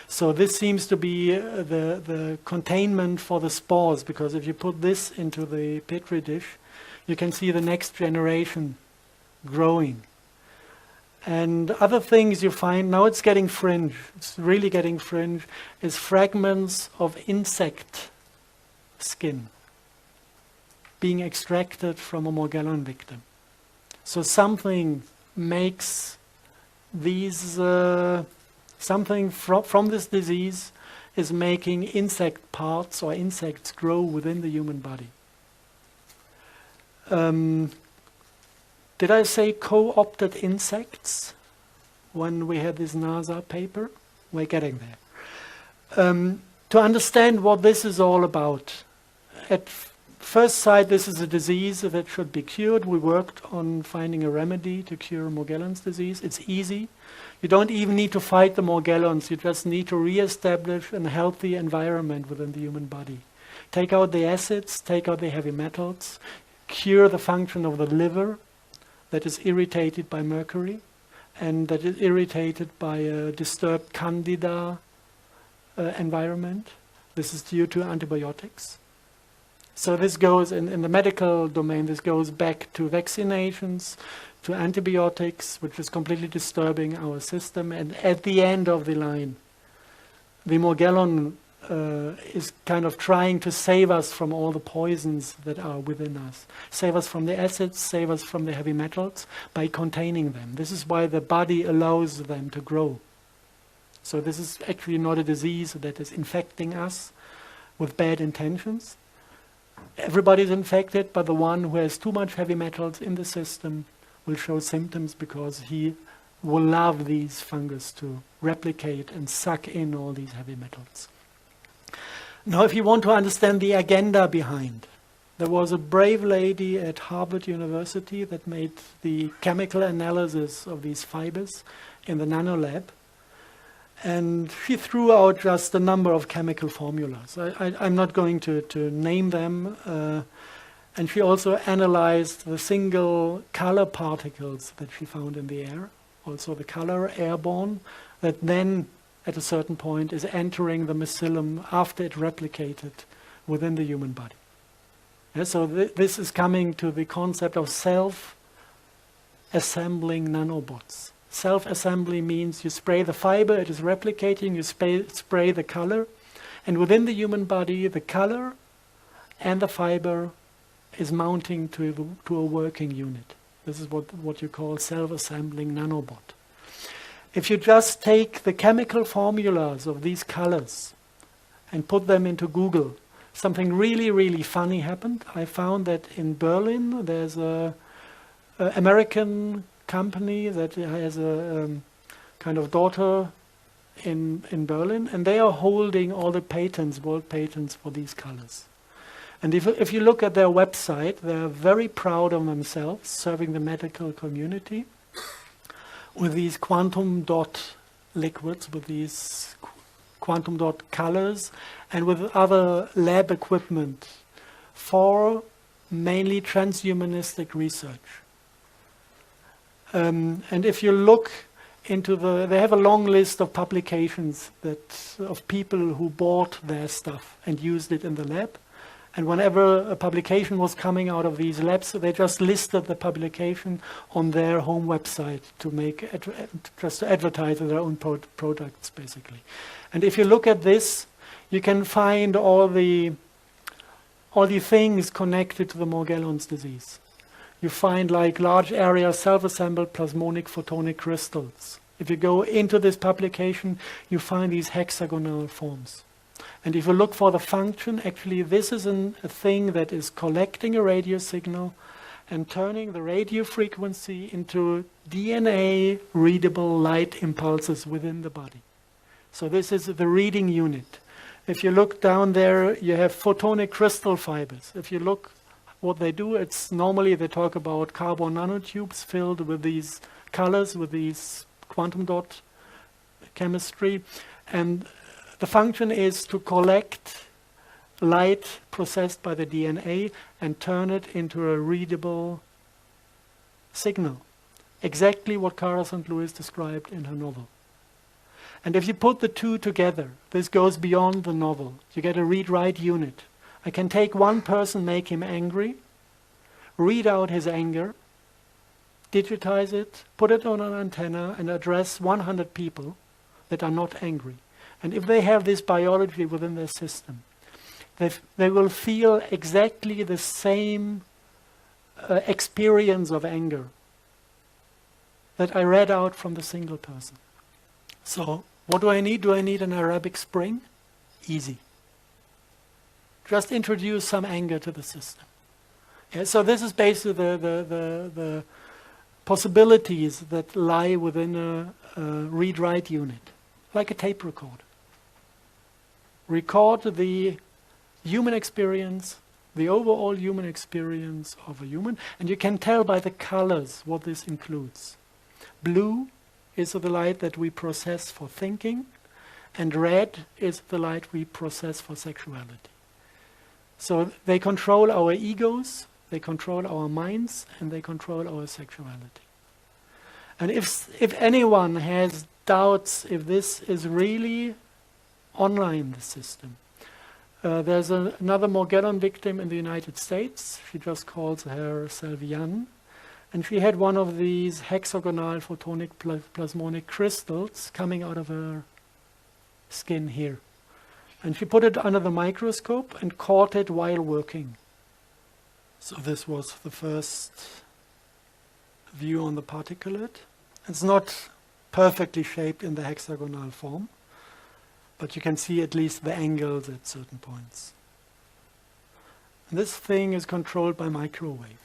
So this seems to be the containment for the spores, because if you put this into the petri dish, you can see the next generation growing. And other things you find, now it's getting fringe, it's really getting fringe, is fragments of insect skin being extracted from a Morgellon victim. So something makes these, something from this disease is making insect parts or insects grow within the human body. Did I say co-opted insects when we had this NASA paper? We're getting there. To understand what this is all about, at first sight this is a disease that should be cured. We worked on finding a remedy to cure Morgellons disease. It's easy. You don't even need to fight the Morgellons. You just need to re-establish a healthy environment within the human body. Take out the acids, take out the heavy metals, cure the function of the liver that is irritated by mercury and that is irritated by a disturbed candida environment. This is due to antibiotics. So this goes in the medical domain, this goes back to vaccinations, to antibiotics, which is completely disturbing our system. And at the end of the line, the Morgellon is kind of trying to save us from all the poisons that are within us. Save us from the acids, save us from the heavy metals by containing them. This is why the body allows them to grow. So this is actually not a disease that is infecting us with bad intentions. Everybody's infected, but the one who has too much heavy metals in the system will show symptoms because he will love these fungus to replicate and suck in all these heavy metals. Now, if you want to understand the agenda behind, there was a brave lady at Harvard University that made the chemical analysis of these fibers in the nanolab, and she threw out just a number of chemical formulas. I'm not going to name them, and she also analyzed the single color particles that she found in the air, also the color airborne, that then at a certain point is entering the mycelium after it replicated within the human body. Yeah, so this is coming to the concept of self-assembling nanobots. Self-assembly means you spray the fiber, it is replicating, you spray the color, and within the human body the color and the fiber is mounting to a working unit. This is what you call self-assembling nanobot. If you just take the chemical formulas of these colors and put them into Google, something really, really funny happened. I found that in Berlin there's a American company that has a kind of daughter in Berlin, and they are holding all the patents, world patents for these colors. And if you look at their website, they're very proud of themselves, serving the medical community with these quantum dot liquids, with these quantum dot colors, and with other lab equipment for mainly transhumanistic research. And if you look into they have a long list of publications of people who bought their stuff and used it in the lab. And whenever a publication was coming out of these labs, they just listed the publication on their home website to just to advertise their own products, basically. And if you look at this, you can find all the things connected to the Morgellons disease. You find like large area self-assembled plasmonic photonic crystals. If you go into this publication, you find these hexagonal forms. And if you look for the function, actually this is a thing that is collecting a radio signal and turning the radio frequency into DNA readable light impulses within the body. So this is the reading unit. If you look down there, you have photonic crystal fibers. If you look what they do, it's normally they talk about carbon nanotubes filled with these colors, with these quantum dot chemistry. And the function is to collect light processed by the DNA and turn it into a readable signal. Exactly what Cara St. Louis described in her novel. And if you put the two together, this goes beyond the novel. You get a read-write unit. I can take one person, make him angry, read out his anger, digitize it, put it on an antenna, and address 100 people that are not angry. And if they have this biology within their system, they will feel exactly the same experience of anger that I read out from the single person. So, what do I need? Do I need an Arabic Spring? Easy. Just introduce some anger to the system. Yeah, so this is basically the possibilities that lie within a read-write unit, like a tape recorder. Record the human experience, the overall human experience of a human, and you can tell by the colors what this includes. Blue is the light that we process for thinking, and red is the light we process for sexuality. So they control our egos, they control our minds, and they control our sexuality. And if anyone has doubts if this is really online, the system, there's another Morgellon victim in the United States. She just calls herself Jan. And she had one of these hexagonal photonic plasmonic crystals coming out of her skin here. And she put it under the microscope and caught it while working. So this was the first view on the particulate. It's not perfectly shaped in the hexagonal form, but you can see at least the angles at certain points. And this thing is controlled by microwave.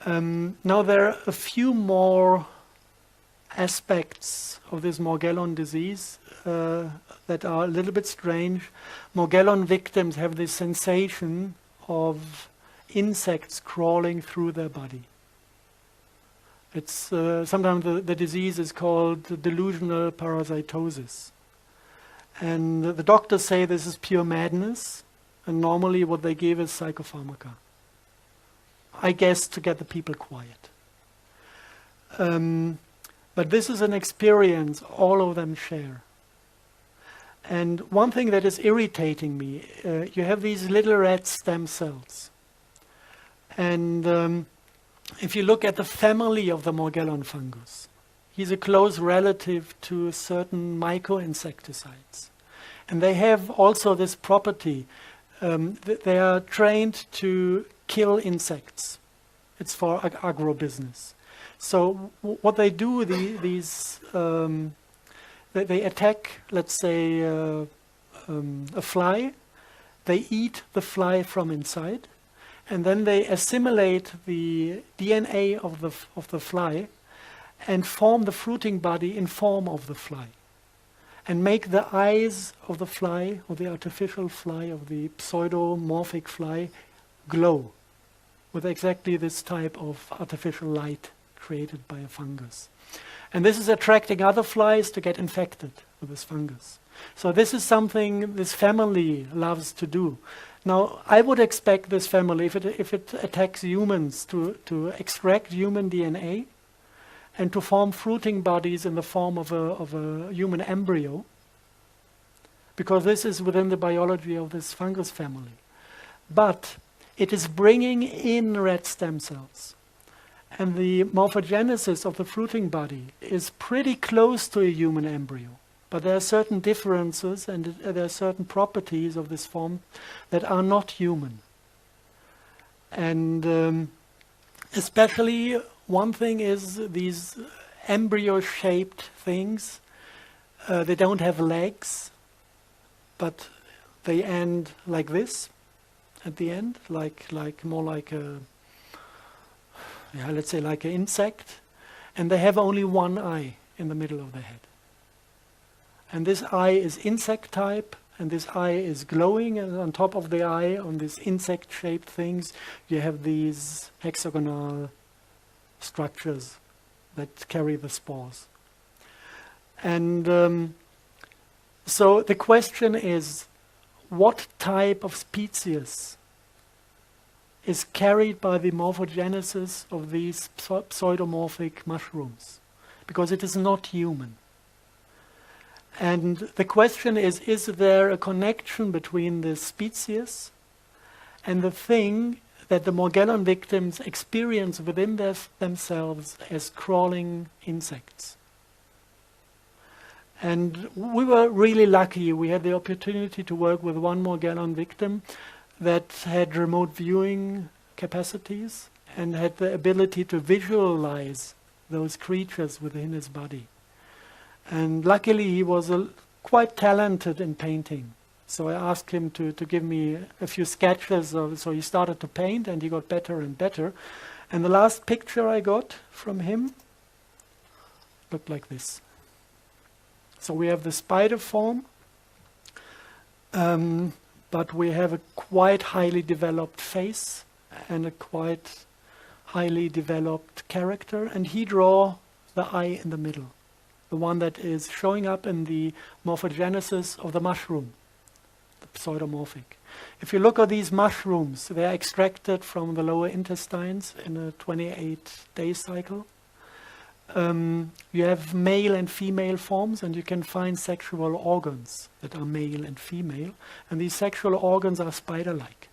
Now there are a few more aspects of this Morgellon disease that are a little bit strange. Morgellon victims have this sensation of insects crawling through their body. It's sometimes the disease is called delusional parasitosis. And the doctors say this is pure madness, and normally what they give is psychopharmaca. I guess to get the people quiet. But this is an experience all of them share. And one thing that is irritating me, you have these little red stem cells. And if you look at the family of the Morgellon fungus, he's a close relative to certain myco-insecticides. And they have also this property. They are trained to kill insects. It's for agro-business. So what they do, they attack, let's say, a fly. They eat the fly from inside, and then they assimilate the DNA of the fly and form the fruiting body in form of the fly, and make the eyes of the fly, or the artificial fly, of the pseudomorphic fly, glow with exactly this type of artificial light created by a fungus. And this is attracting other flies to get infected with this fungus. So this is something this family loves to do. Now, I would expect this family, if it attacks humans, to extract human DNA and to form fruiting bodies in the form of a human embryo, because this is within the biology of this fungus family. But it is bringing in red stem cells. And the morphogenesis of the fruiting body is pretty close to a human embryo. But there are certain differences and there are certain properties of this form that are not human. And especially one thing is these embryo-shaped things. They don't have legs, but they end like this at the end, more like a, let's say like an insect, and they have only one eye in the middle of the head. And this eye is insect type, and this eye is glowing, and on top of the eye, on these insect-shaped things, you have these hexagonal structures that carry the spores. And so the question is, what type of species is carried by the morphogenesis of these pseudomorphic mushrooms, because it is not human. And the question is there a connection between the species and the thing that the Morgellon victims experience within themselves as crawling insects? And we were really lucky. We had the opportunity to work with one Morgellon victim that had remote viewing capacities and had the ability to visualize those creatures within his body. And luckily he was quite talented in painting. So I asked him to give me a few sketches. So he started to paint and he got better and better. And the last picture I got from him looked like this. So we have the spider form, but we have a quite highly developed face and a quite highly developed character. And he draw the eye in the middle, the one that is showing up in the morphogenesis of the mushroom, the pseudomorphic. If you look at these mushrooms, they are extracted from the lower intestines in a 28-day cycle. You have male and female forms, and you can find sexual organs that are male and female, and these sexual organs are spider-like.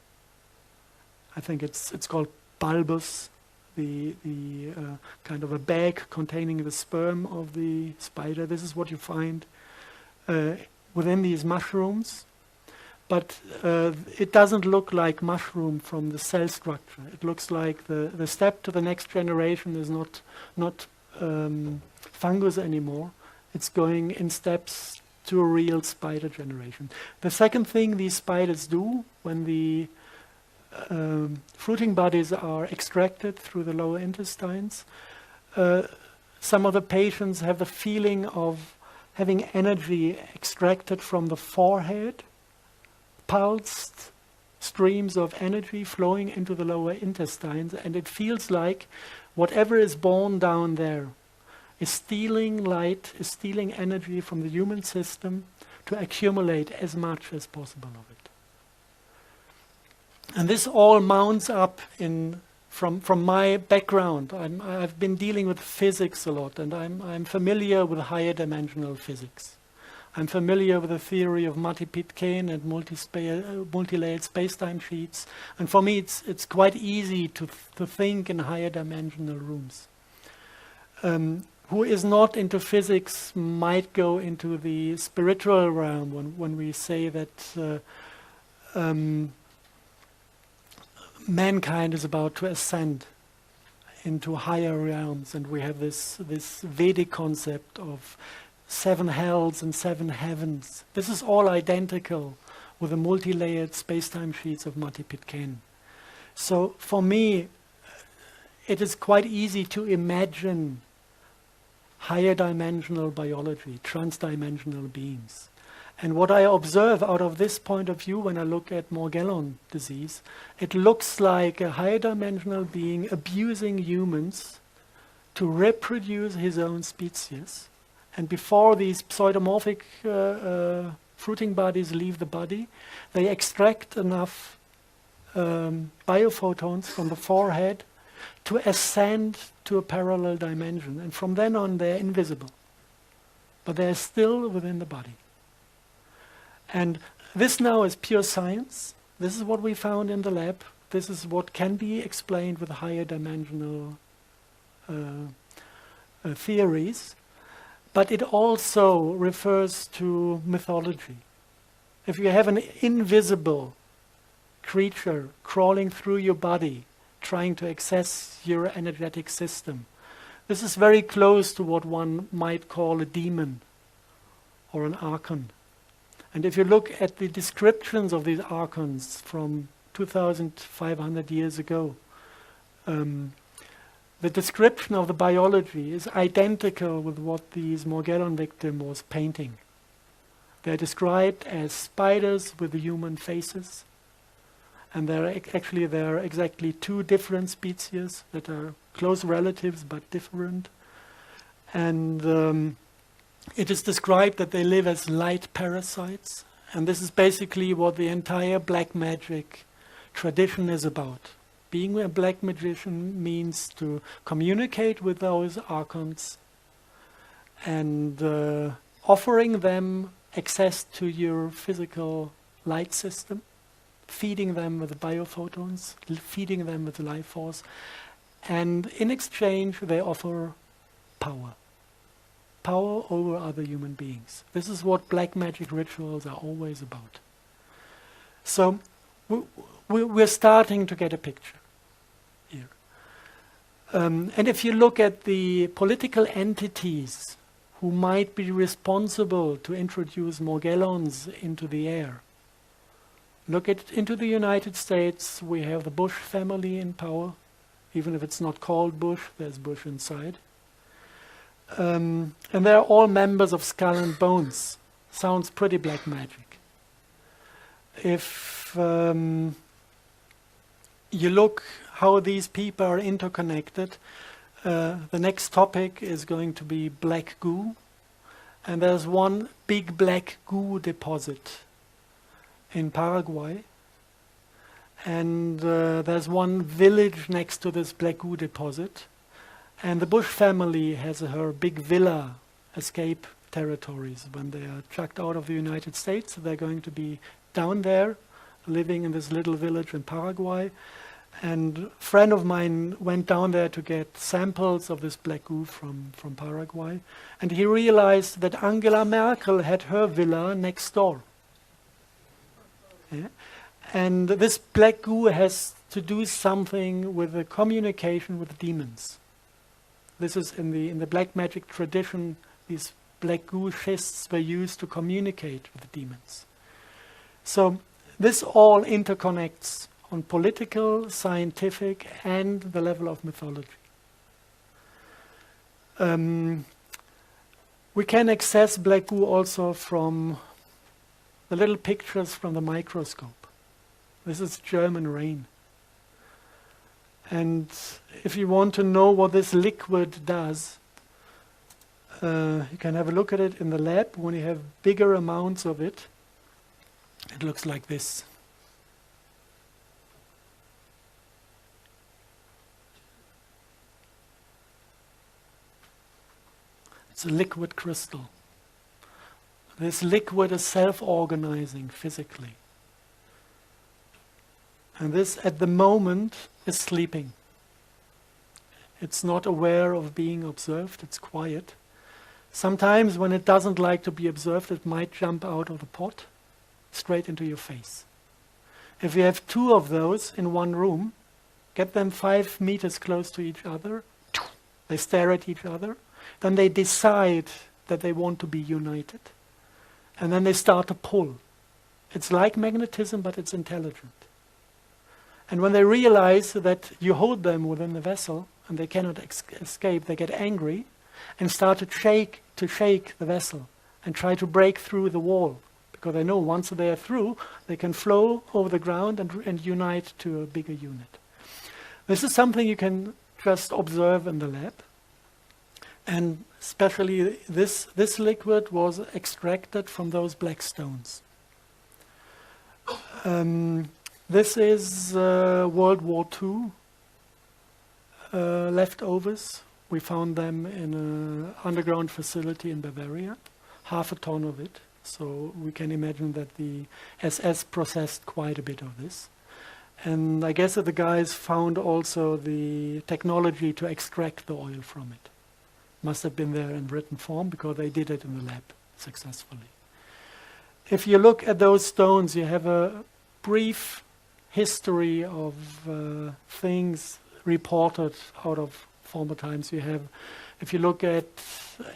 I think it's called bulbous, the kind of a bag containing the sperm of the spider. This is what you find within these mushrooms, but it doesn't look like mushroom from the cell structure. It looks like the step to the next generation is not fungus anymore. It's going in steps to a real spider generation. The second thing these spiders do when the fruiting bodies are extracted through the lower intestines, some of the patients have the feeling of having energy extracted from the forehead, pulsed streams of energy flowing into the lower intestines, and it feels like whatever is born down there is stealing light, is stealing energy from the human system to accumulate as much as possible of it. And this all mounts up from my background. I've been dealing with physics a lot, and I'm familiar with higher dimensional physics. I'm familiar with the theory of Matte-Pitcairn and multi-layered space-time sheets. And for me, it's quite easy to think in higher dimensional rooms. Who is not into physics might go into the spiritual realm when we say that mankind is about to ascend into higher realms, and we have this Vedic concept of 7 hells and 7 heavens. This is all identical with the multi-layered space-time sheets of Matte-Pitcairn. So for me, it is quite easy to imagine higher dimensional biology, trans-dimensional beings. And what I observe out of this point of view when I look at Morgellon disease, it looks like a higher dimensional being abusing humans to reproduce his own species. And before these pseudomorphic fruiting bodies leave the body, they extract enough biophotons from the forehead to ascend to a parallel dimension. And from then on, they're invisible. But they're still within the body. And this now is pure science. This is what we found in the lab. This is what can be explained with higher dimensional theories. But it also refers to mythology. If you have an invisible creature crawling through your body, trying to access your energetic system, this is very close to what one might call a demon or an archon. And if you look at the descriptions of these archons from 2,500 years ago, the description of the biology is identical with what these Morgellon victim was painting. They're described as spiders with human faces, and there are exactly 2 different species that are close relatives but different. And it is described that they live as light parasites, And this is basically what the entire black magic tradition is about. Being a black magician means to communicate with those archons and offering them access to your physical light system, feeding them with the biophotons, feeding them with the life force, and in exchange they offer power. Power over other human beings. This is what black magic rituals are always about. So we're starting to get a picture here. And if you look at the political entities who might be responsible to introduce Morgellons into the air, look into the United States. We have the Bush family in power. Even if it's not called Bush, there's Bush inside. And they're all members of Skull and Bones. Sounds pretty black magic. If you look how these people are interconnected, the next topic is going to be black goo. And there's one big black goo deposit in Paraguay. And there's one village next to this black goo deposit. And the Bush family has her big Vella escape territories. When they are chucked out of the United States, they're going to be down there, living in this little village in Paraguay. And a friend of mine went down there to get samples of this black goo from Paraguay. And he realized that Angela Merkel had her villa next door. Yeah? And this black goo has to do something with the communication with demons. This is in the black magic tradition. These black goo schists were used to communicate with the demons. So this all interconnects on political, scientific, and the level of mythology. We can access black goo also from the little pictures from the microscope. This is German rain. And if you want to know what this liquid does, you can have a look at it in the lab. When you have bigger amounts of it, it looks like this. It's a liquid crystal. This liquid is self-organizing physically. And this, at the moment, is sleeping. It's not aware of being observed, it's quiet. Sometimes when it doesn't like to be observed, it might jump out of the pot straight into your face. If you have two of those in one room, get them 5 meters close to each other, they stare at each other, then they decide that they want to be united. And then they start to pull. It's like magnetism, but it's intelligent. And when they realize that you hold them within the vessel and they cannot escape, they get angry and start to shake the vessel and try to break through the wall. Because they know once they are through, they can flow over the ground and unite to a bigger unit. This is something you can just observe in the lab. And especially this liquid was extracted from those black stones. This is World War II leftovers. We found them in an underground facility in Bavaria, 1/2 ton of it. So we can imagine that the SS processed quite a bit of this. And I guess that the guys found also the technology to extract the oil from it. Must have been there in written form because they did it in the lab successfully. If you look at those stones, you have a brief history of things reported out of former times. You have, if you look at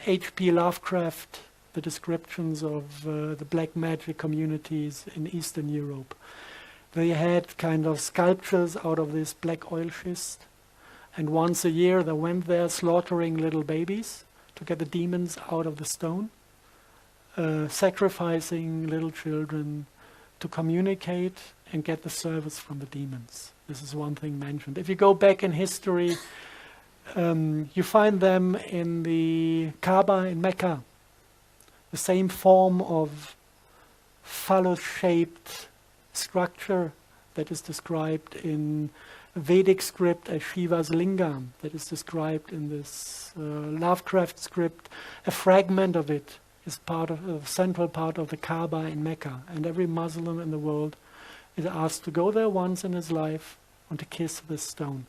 H.P. Lovecraft, the descriptions of the black magic communities in Eastern Europe, they had kind of sculptures out of this black oil schist. And once a year they went there slaughtering little babies to get the demons out of the stone, sacrificing little children to communicate and get the service from the demons. This is one thing mentioned. If you go back in history, you find them in the Kaaba in Mecca. The same form of phallus-shaped structure that is described in Vedic script as Shiva's lingam, that is described in this Lovecraft script. A fragment of it is part of a central part of the Kaaba in Mecca, and every Muslim in the world is asked to go there once in his life and to kiss this stone.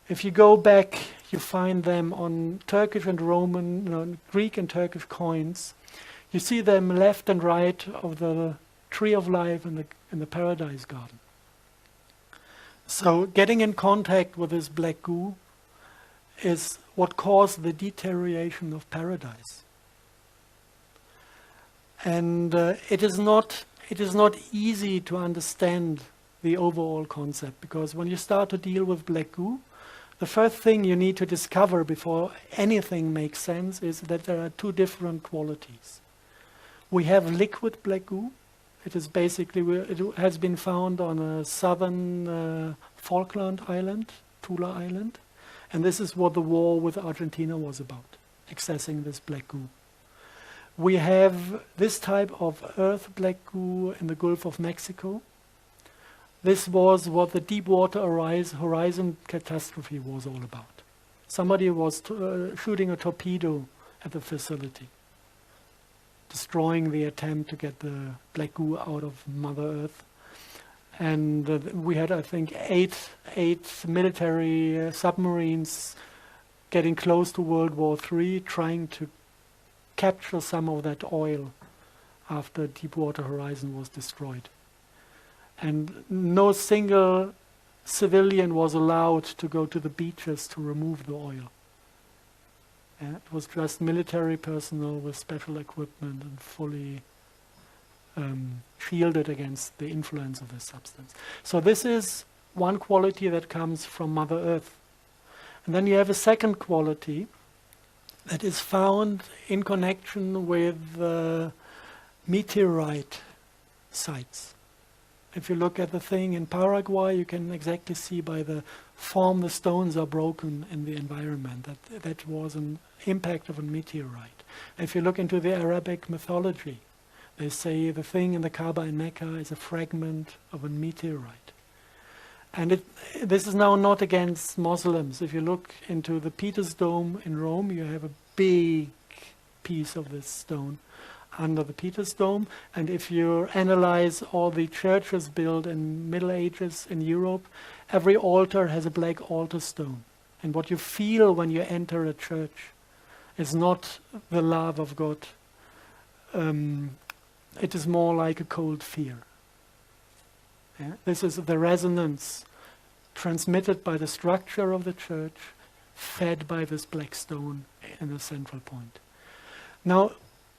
If you go back, you find them on Turkish and Roman, Greek and Turkish coins. You see them left and right of the tree of life in the paradise garden. So getting in contact with this black goo is what caused the deterioration of paradise. And it is not easy to understand the overall concept, because when you start to deal with black goo, the first thing you need to discover before anything makes sense is that there are two different qualities. We have liquid black goo. It is basically, it has been found on a southern Falkland Island, Tula Island, and this is what the war with Argentina was about, accessing this black goo. We have this type of earth black goo in the Gulf of Mexico. This was what the Deepwater Horizon catastrophe was all about. Somebody was shooting a torpedo at the facility, destroying the attempt to get the black goo out of Mother Earth. And we had, I think, eight military submarines getting close to World War III, trying to capture some of that oil after Deepwater Horizon was destroyed. And no single civilian was allowed to go to the beaches to remove the oil. It was just military personnel with special equipment and fully shielded against the influence of this substance. So this is one quality that comes from Mother Earth. And then you have a second quality that is found in connection with meteorite sites. If you look at the thing in Paraguay, you can exactly see by the form the stones are broken in the environment that was an impact of a meteorite. If you look into the Arabic mythology, they say the thing in the Kaaba in Mecca is a fragment of a meteorite. And this is now not against Muslims. If you look into the Peter's Dome in Rome, you have a big piece of this stone under the Peter's Dome. And if you analyze all the churches built in Middle Ages in Europe, every altar has a black altar stone. And what you feel when you enter a church is not the love of God. It is more like a cold fear. Yeah? This is the resonance transmitted by the structure of the church, fed by this black stone in the central point. Now,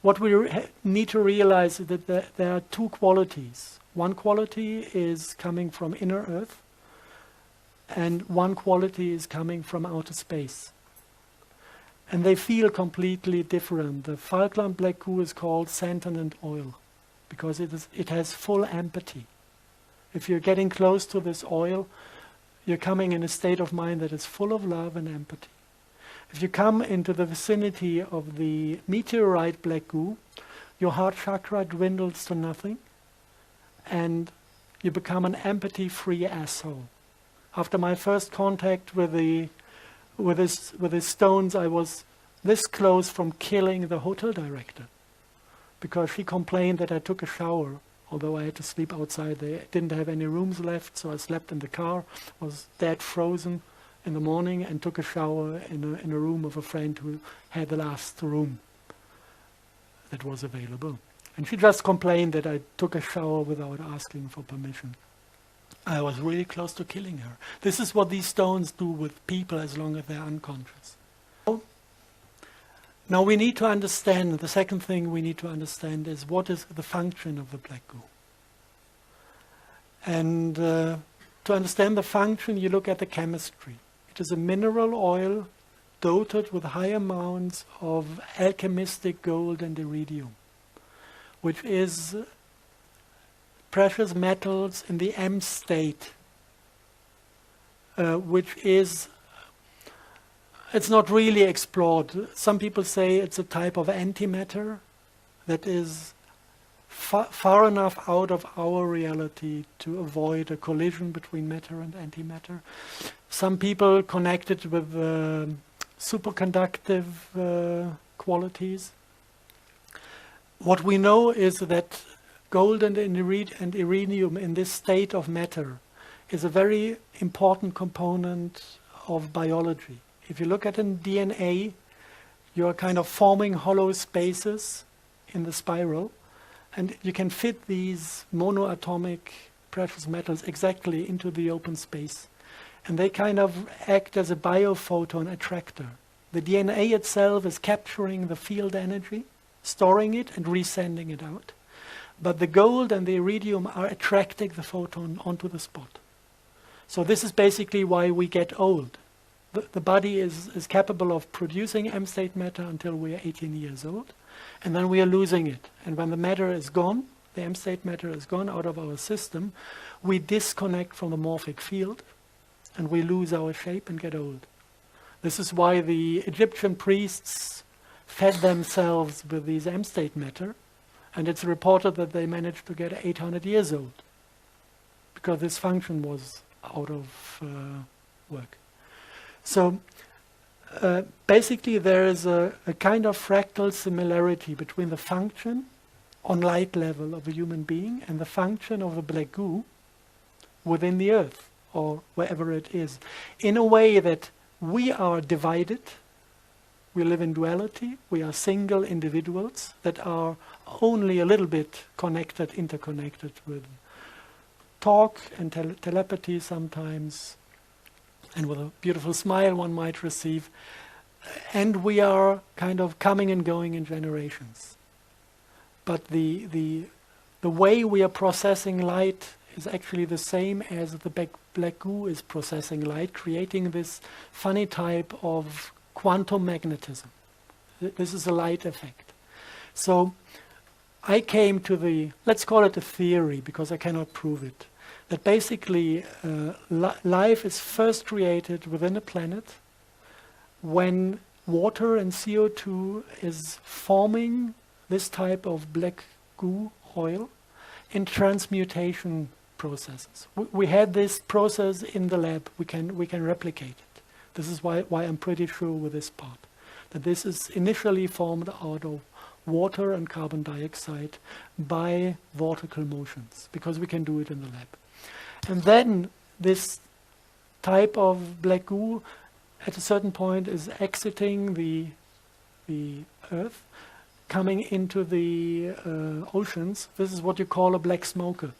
what we need to realize is that there are two qualities. One quality is coming from inner earth, and one quality is coming from outer space. And they feel completely different. The Falkland black goo is called sentient oil because it has full empathy. If you're getting close to this oil, you're coming in a state of mind that is full of love and empathy. If you come into the vicinity of the meteorite black goo, your heart chakra dwindles to nothing, and you become an empathy-free asshole. After my first contact with the stones, I was this close from killing the hotel director, because she complained that I took a shower, although I had to sleep outside. They didn't have any rooms left, so I slept in the car, was dead frozen in the morning, and took a shower in a room of a friend who had the last room that was available. And she just complained that I took a shower without asking for permission. I was really close to killing her. This is what these stones do with people as long as they're unconscious. Now we need to understand, the second thing we need to understand is what is the function of the black goo. And to understand the function, you look at the chemistry. It is a mineral oil dotted with high amounts of alchemistic gold and iridium, which is precious metals in the M state, which is, it's not really explored. Some people say it's a type of antimatter that is far enough out of our reality to avoid a collision between matter and antimatter. Some people connect it with superconductive qualities. What we know is that gold and iridium in this state of matter is a very important component of biology. If you look at a DNA, you are kind of forming hollow spaces in the spiral, and you can fit these monoatomic precious metals exactly into the open space. And they kind of act as a biophoton attractor. The DNA itself is capturing the field energy, storing it and resending it out. But the gold and the iridium are attracting the photon onto the spot. So this is basically why we get old. The body is capable of producing M-state matter until we are 18 years old, and then we are losing it. And when the matter is gone, the M-state matter is gone out of our system, we disconnect from the morphic field, and we lose our shape and get old. This is why the Egyptian priests fed themselves with these M-state matter, and it's reported that they managed to get 800 years old, because this function was out of work. So basically there is a kind of fractal similarity between the function on light level of a human being and the function of the black goo within the earth or wherever it is, in a way that we are divided, we live in duality, we are single individuals that are only a little bit connected, interconnected with talk and telepathy sometimes, and with a beautiful smile one might receive, and we are kind of coming and going in generations. But the way we are processing light is actually the same as the black goo is processing light, creating this funny type of quantum magnetism. This is a light effect. So I came to let's call it a theory, because I cannot prove it, that basically life is first created within a planet when water and CO2 is forming this type of black goo oil in transmutation processes. We had this process in the lab. We can replicate it. This is why I'm pretty sure with this part, that this is initially formed out of water and carbon dioxide by vortical motions, because we can do it in the lab. And then this type of black goo at a certain point is exiting the earth, coming into the oceans. This is what you call a black smoker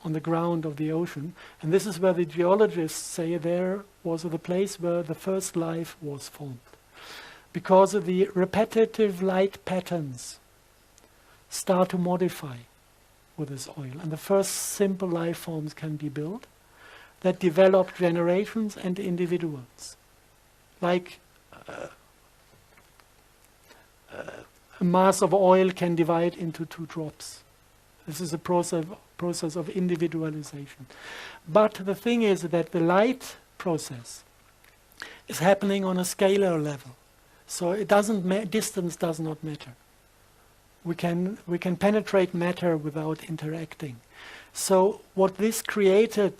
on the ground of the ocean. And this is where the geologists say there was the place where the first life was formed. Because of the repetitive light patterns start to modify with this oil. And the first simple life forms can be built that develop generations and individuals. Like a mass of oil can divide into 2 drops. This is a process of individualization. But the thing is that the light process is happening on a scalar level. So it doesn't distance does not matter. We can penetrate matter without interacting. So what this created,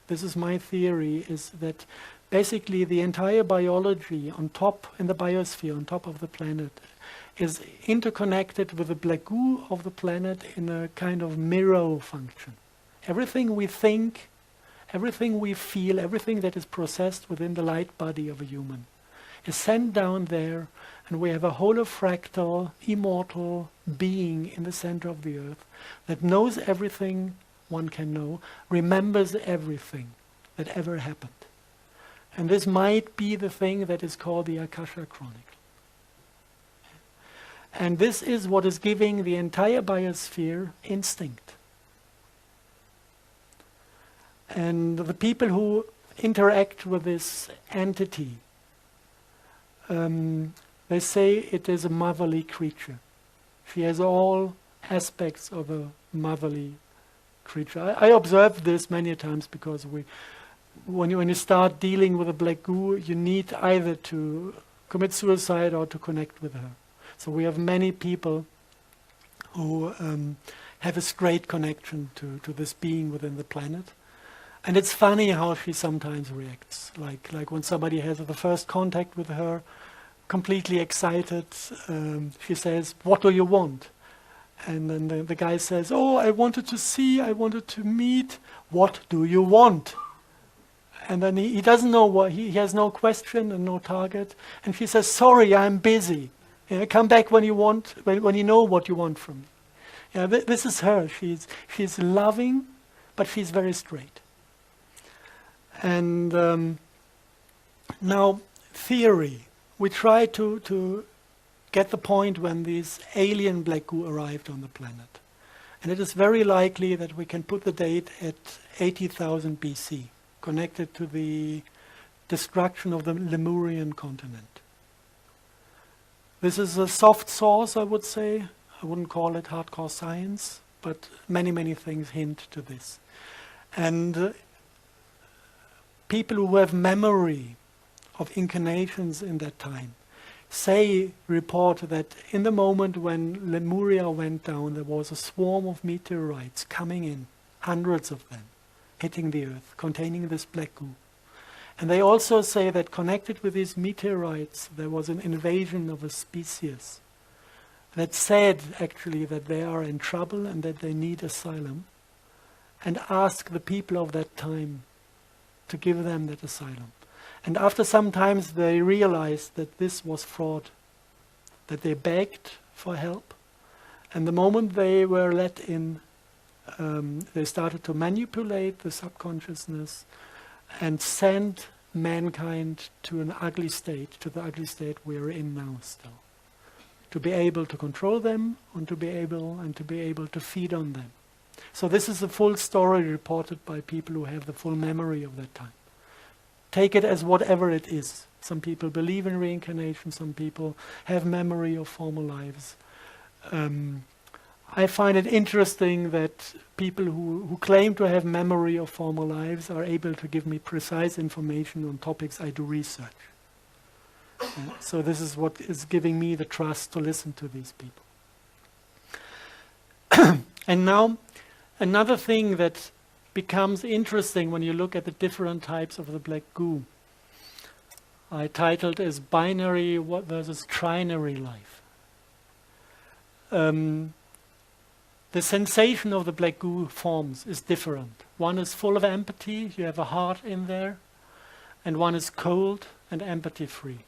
this is my theory, is that basically the entire biology on top, in the biosphere, on top of the planet, is interconnected with the black goo of the planet in a kind of mirror function. Everything we think, everything we feel, everything that is processed within the light body of a human is sent down there, and we have a holofractal, immortal being in the center of the earth that knows everything one can know, remembers everything that ever happened. And this might be the thing that is called the Akasha Chronicle. And this is what is giving the entire biosphere instinct. And the people who interact with this entity, they say it is a motherly creature. She has all aspects of a motherly creature. I observed this many times, because when you start dealing with a black goo, you need either to commit suicide or to connect with her. So we have many people who have a straight connection to this being within the planet. And it's funny how she sometimes reacts, like when somebody has the first contact with her, completely excited, she says, "What do you want?" And then the guy says, "Oh, I wanted to see, I wanted to meet. What do you want?" And then he doesn't know what, he has no question and no target. And she says, "Sorry, I'm busy. Come back when you want, when you know what you want from me." This is her. She's loving, but she's very straight. And now, theory. We try to get the point when these alien black goo arrived on the planet. And it is very likely that we can put the date at 80,000 BC, connected to the destruction of the Lemurian continent. This is a soft source, I would say. I wouldn't call it hardcore science, but many, many things hint to this. And people who have memory of incarnations in that time report that in the moment when Lemuria went down, there was a swarm of meteorites coming in, hundreds of them, hitting the earth, containing this black goo. And they also say that connected with these meteorites, there was an invasion of a species that said actually that they are in trouble and that they need asylum, and ask the people of that time to give them that asylum. And after some time they realized that this was fraud, that they begged for help. And the moment they were let in, they started to manipulate the subconsciousness and send mankind to an ugly state, to the ugly state we are in now still. To be able to control them and to be able to feed on them. So this is the full story reported by people who have the full memory of that time. Take it as whatever it is. Some people believe in reincarnation, some people have memory of former lives. I find it interesting that people who claim to have memory of former lives are able to give me precise information on topics I do research. So this is what is giving me the trust to listen to these people. And now, another thing that becomes interesting when you look at the different types of the black goo. I titled as binary versus trinary life. The sensation of the black goo forms is different. One is full of empathy, you have a heart in there, and one is cold and empathy-free.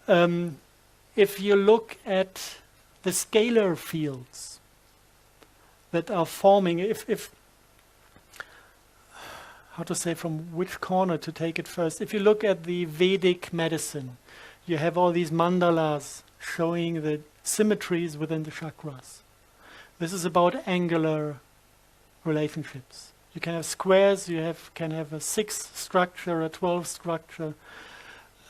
If you look at the scalar fields that are forming, how to say from which corner to take it first. If you look at the Vedic medicine, you have all these mandalas showing the symmetries within the chakras. This is about angular relationships. You can have squares, can have a 6 structure, a 12 structure.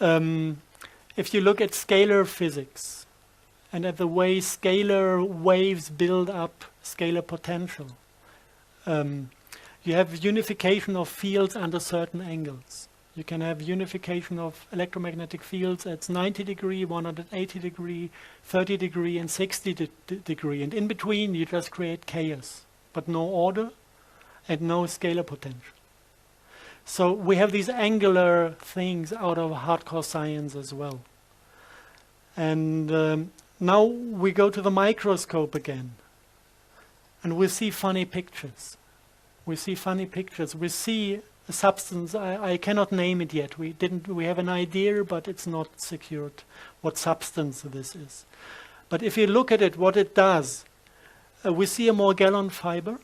If you look at scalar physics and at the way scalar waves build up scalar potential, you have unification of fields under certain angles. You can have unification of electromagnetic fields at 90 degree, 180 degree, 30 degree, and 60 degree. And in between, you just create chaos, but no order and no scalar potential. So we have these angular things out of hardcore science as well. And now we go to the microscope again, and we see funny pictures. We see funny pictures. We see a substance. I cannot name it yet. We have an idea, but it's not secured what substance this is. But if you look at it, what it does, we see a Morgellon fiber,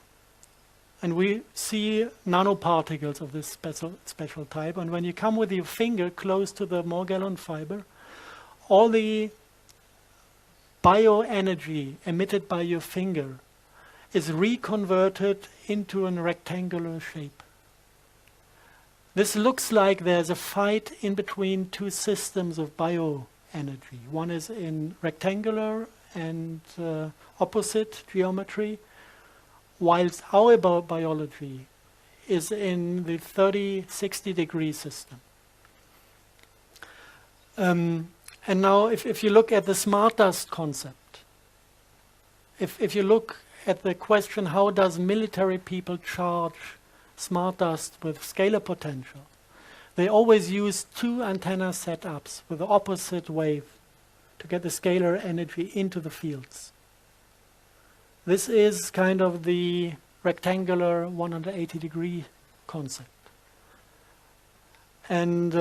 and we see nanoparticles of this special type. And when you come with your finger close to the Morgellon fiber, all the bioenergy emitted by your finger is reconverted into a rectangular shape. This looks like there's a fight in between two systems of bioenergy. One is in rectangular and opposite geometry, whilst our biology is in the 30-60 degree system. And now if you look at the smart dust concept, if you look at the question, how does military people charge smart dust with scalar potential? They always use 2 antenna setups with the opposite wave to get the scalar energy into the fields. This is kind of the rectangular 180-degree concept. And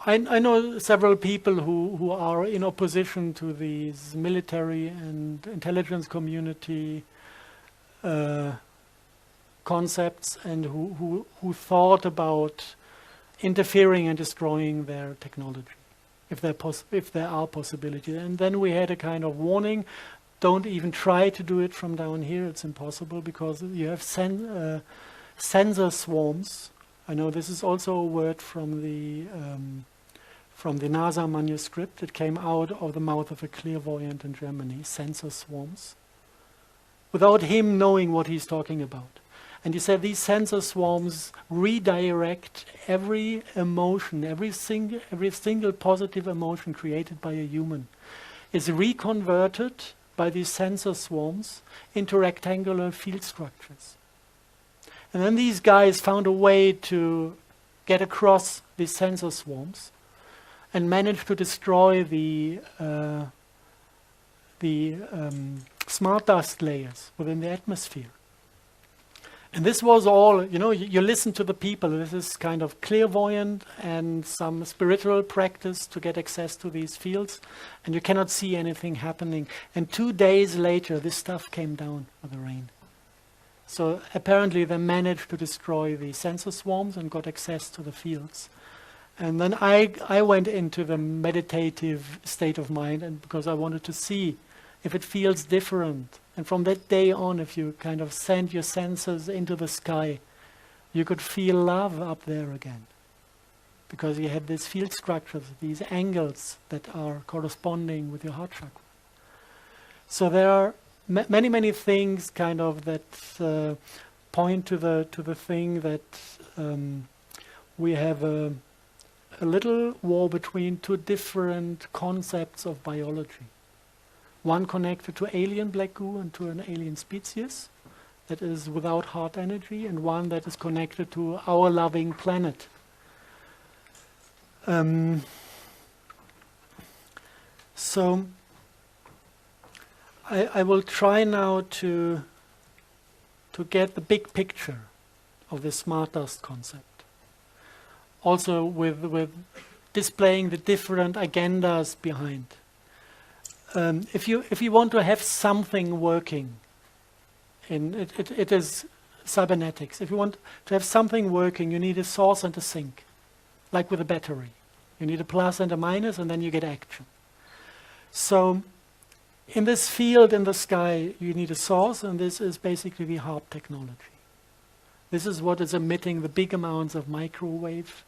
I know several people who are in opposition to these military and intelligence community concepts, and who thought about interfering and destroying their technology, if there are possibilities. And then we had a kind of warning: don't even try to do it from down here. It's impossible, because you have sensor swarms. I know this is also a word from the NASA manuscript. It came out of the mouth of a clairvoyant in Germany, sensor swarms, without him knowing what he's talking about. And he said these sensor swarms redirect every emotion, every single positive emotion created by a human is reconverted by these sensor swarms into rectangular field structures. And then these guys found a way to get across these sensor swarms and managed to destroy the smart dust layers within the atmosphere. And this was all, you listen to the people. This is kind of clairvoyant and some spiritual practice to get access to these fields, and you cannot see anything happening. And 2 days later, this stuff came down with the rain. So apparently they managed to destroy the sensor swarms and got access to the fields. And then I went into the meditative state of mind, and because I wanted to see if it feels different. And from that day on, if you kind of send your senses into the sky, you could feel love up there again. Because you had these field structures, these angles that are corresponding with your heart chakra. So there are many, many things kind of that point to the thing that we have a little war between 2 different concepts of biology. One connected to alien black goo and to an alien species that is without heart energy, and one that is connected to our loving planet. So I will try now to get the big picture of this smart dust concept. Also with displaying the different agendas behind. If you want to have something working, it is cybernetics. If you want to have something working, you need a source and a sink, like with a battery. You need a plus and a minus, and then you get action. So in this field in the sky, you need a source, and this is basically the HARP technology. This is what is emitting the big amounts of microwave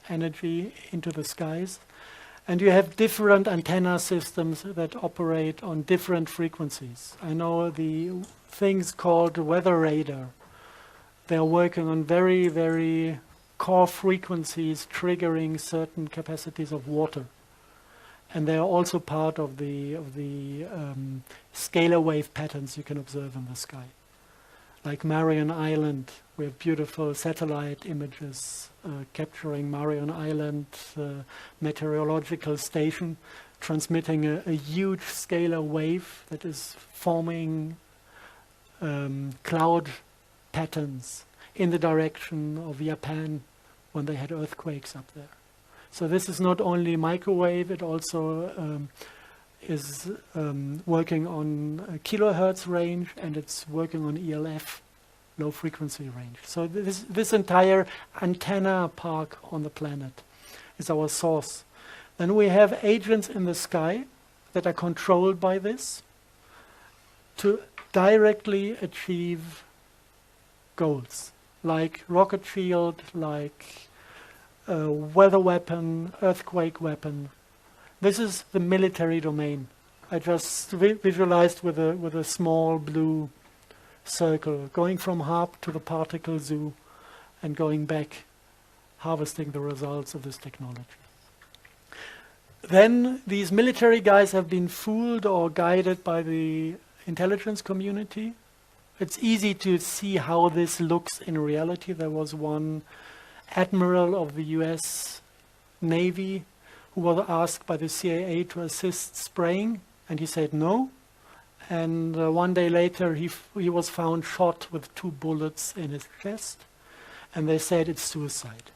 energy into the skies. And you have different antenna systems that operate on different frequencies. I know the things called weather radar. They are working on very, very core frequencies triggering certain capacities of water. And they are also part of the scalar wave patterns you can observe in the sky. Like Marion Island, we have beautiful satellite images capturing Marion Island meteorological station, transmitting a huge scalar wave that is forming cloud patterns in the direction of Japan when they had earthquakes up there. So this is not only microwave, it also is working on a kilohertz range, and it's working on ELF, low frequency range. So this entire antenna park on the planet is our source. Then we have agents in the sky that are controlled by this to directly achieve goals, like rocket shield, like weather weapon, earthquake weapon. This is the military domain. I just visualized with a small blue circle, going from HARP to the particle zoo and going back, harvesting the results of this technology. Then these military guys have been fooled or guided by the intelligence community. It's easy to see how this looks in reality. There was one admiral of the US Navy who was asked by the CIA to assist spraying, and he said no. And one day later he was found shot with 2 bullets in his chest, and they said it's suicide.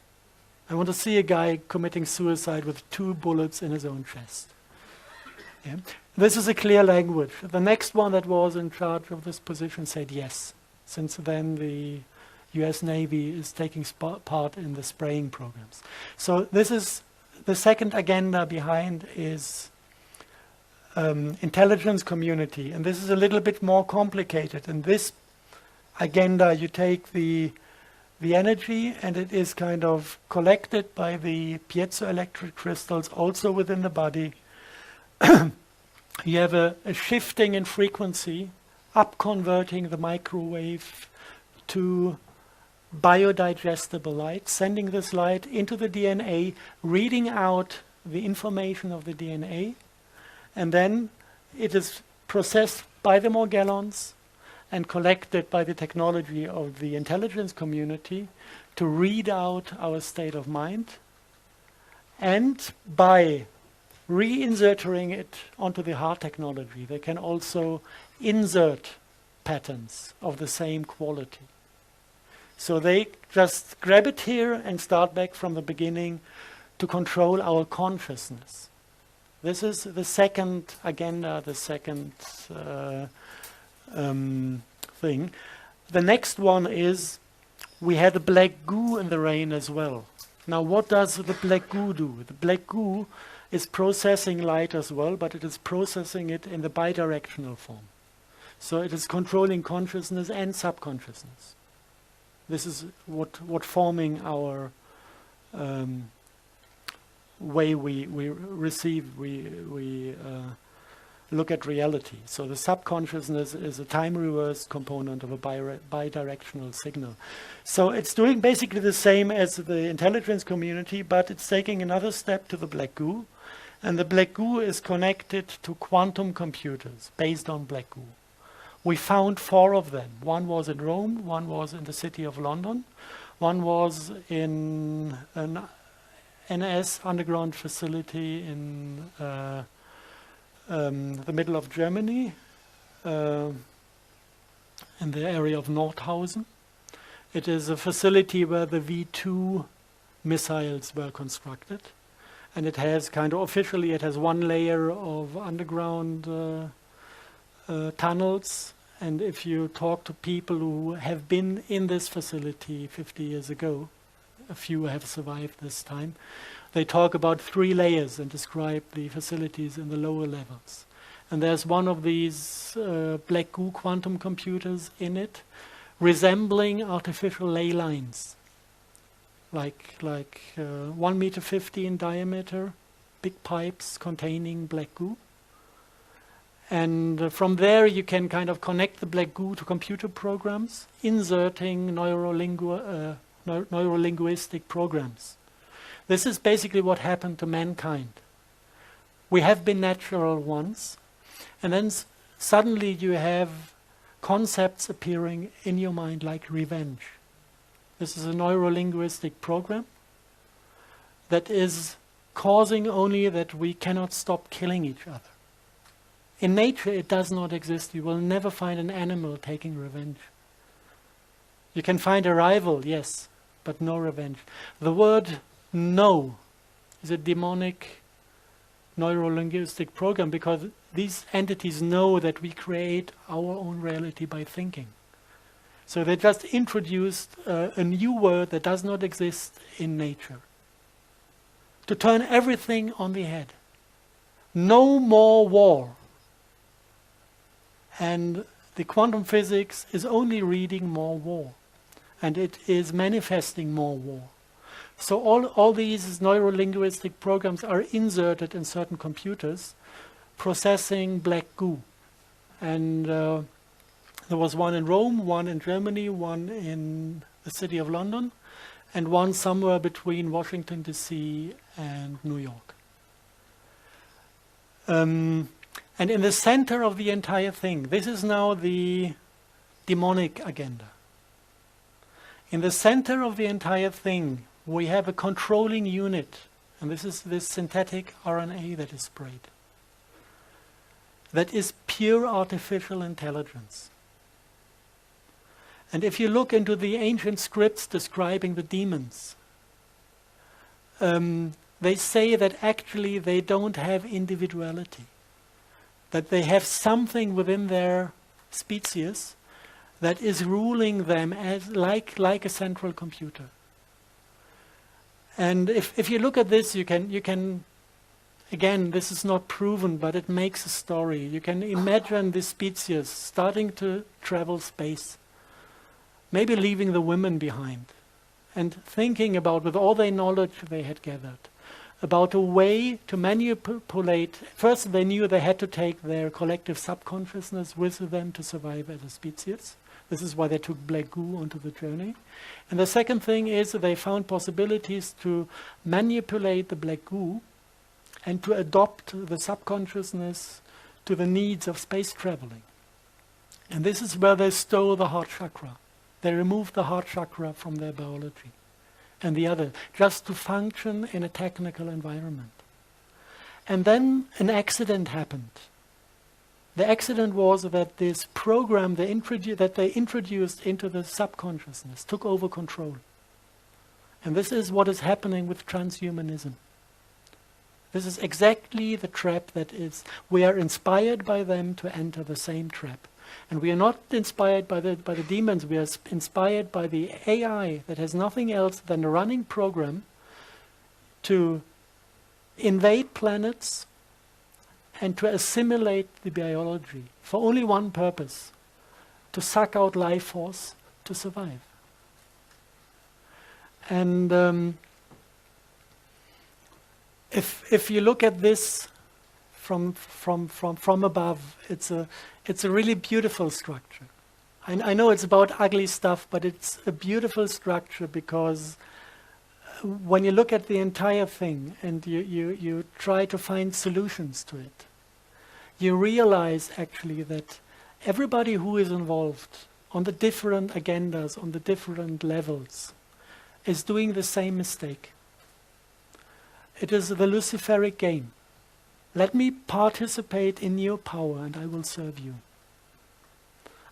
I want to see a guy committing suicide with 2 bullets in his own chest. Yeah. This is a clear language. The next one that was in charge of this position said yes. Since then the US Navy is taking part in the spraying programs. So this is the second agenda behind is intelligence community. And this is a little bit more complicated. In this agenda you take the energy, and it is kind of collected by the piezoelectric crystals also within the body. You have a shifting in frequency, up converting the microwave to biodigestible light, sending this light into the DNA, reading out the information of the DNA, and then it is processed by the Morgellons and collected by the technology of the intelligence community to read out our state of mind, and by reinserting it onto the heart technology, they can also insert patterns of the same quality. So they just grab it here and start back from the beginning to control our consciousness. This is the second agenda, the second thing. The next one is we had a black goo in the rain as well. Now what does the black goo do? The black goo is processing light as well, but it is processing it in the bidirectional form. So it is controlling consciousness and subconsciousness. This is what forming our way we receive, we look at reality. So the subconsciousness is a time reversed component of a bidirectional signal. So it's doing basically the same as the intelligence community, but it's taking another step to the black goo. And the black goo is connected to quantum computers based on black goo. We found 4 of them. One was in Rome, one was in the city of London, one was in an NS underground facility in the middle of Germany, in the area of Nordhausen. It is a facility where the V2 missiles were constructed, and it has officially it has 1 layer of underground tunnels. And if you talk to people who have been in this facility 50 years ago, a few have survived this time, they talk about 3 layers and describe the facilities in the lower levels. And there's one of these black goo quantum computers in it, resembling artificial ley lines, like 1.50 meters in diameter, big pipes containing black goo. And from there you can connect the black goo to computer programs, inserting neurolinguistic programs. This is basically what happened to mankind. We have been natural once, and then suddenly you have concepts appearing in your mind like revenge. This is a neurolinguistic program that is causing only that we cannot stop killing each other. In nature it does not exist. You will never find an animal taking revenge. You can find a rival, yes, but no revenge. The word no is a demonic neurolinguistic program, because these entities know that we create our own reality by thinking. So they just introduced a new word that does not exist in nature, to turn everything on the head. No more war. And the quantum physics is only reading more war, and it is manifesting more war. So all these neurolinguistic programs are inserted in certain computers, processing black goo. And there was one in Rome, one in Germany, one in the city of London, and one somewhere between Washington, D.C. and New York. And in the center of the entire thing, this is now the demonic agenda. In the center of the entire thing, we have a controlling unit, and this is this synthetic RNA that is sprayed. That is pure artificial intelligence. And if you look into the ancient scripts describing the demons, they say that actually they don't have individuality, that they have something within their species that is ruling them as like a central computer. And if you look at this, you can, again, this is not proven, but it makes a story. You can imagine this species starting to travel space, maybe leaving the women behind, and thinking about, with all their knowledge they had gathered, about a way to manipulate. First, they knew they had to take their collective subconsciousness with them to survive as a species. This is why they took black goo onto the journey. And the second thing is that they found possibilities to manipulate the black goo and to adopt the subconsciousness to the needs of space traveling. And this is where they stole the heart chakra. They removed the heart chakra from their biology and the other, just to function in a technical environment. And then an accident happened. The accident was that this program that they introduced into the subconsciousness took over control. And this is what is happening with transhumanism. This is exactly the trap that is. We are inspired by them to enter the same trap. And we are not inspired by the demons, we are inspired by the AI that has nothing else than a running program to invade planets and to assimilate the biology for only one purpose: to suck out life force to survive. And if you look at this from above, it's a really beautiful structure. I know it's about ugly stuff, but it's a beautiful structure because when you look at the entire thing and you try to find solutions to it, you realize actually that everybody who is involved on the different agendas, on the different levels, is doing the same mistake. It is the Luciferic game. Let me participate in your power and I will serve you.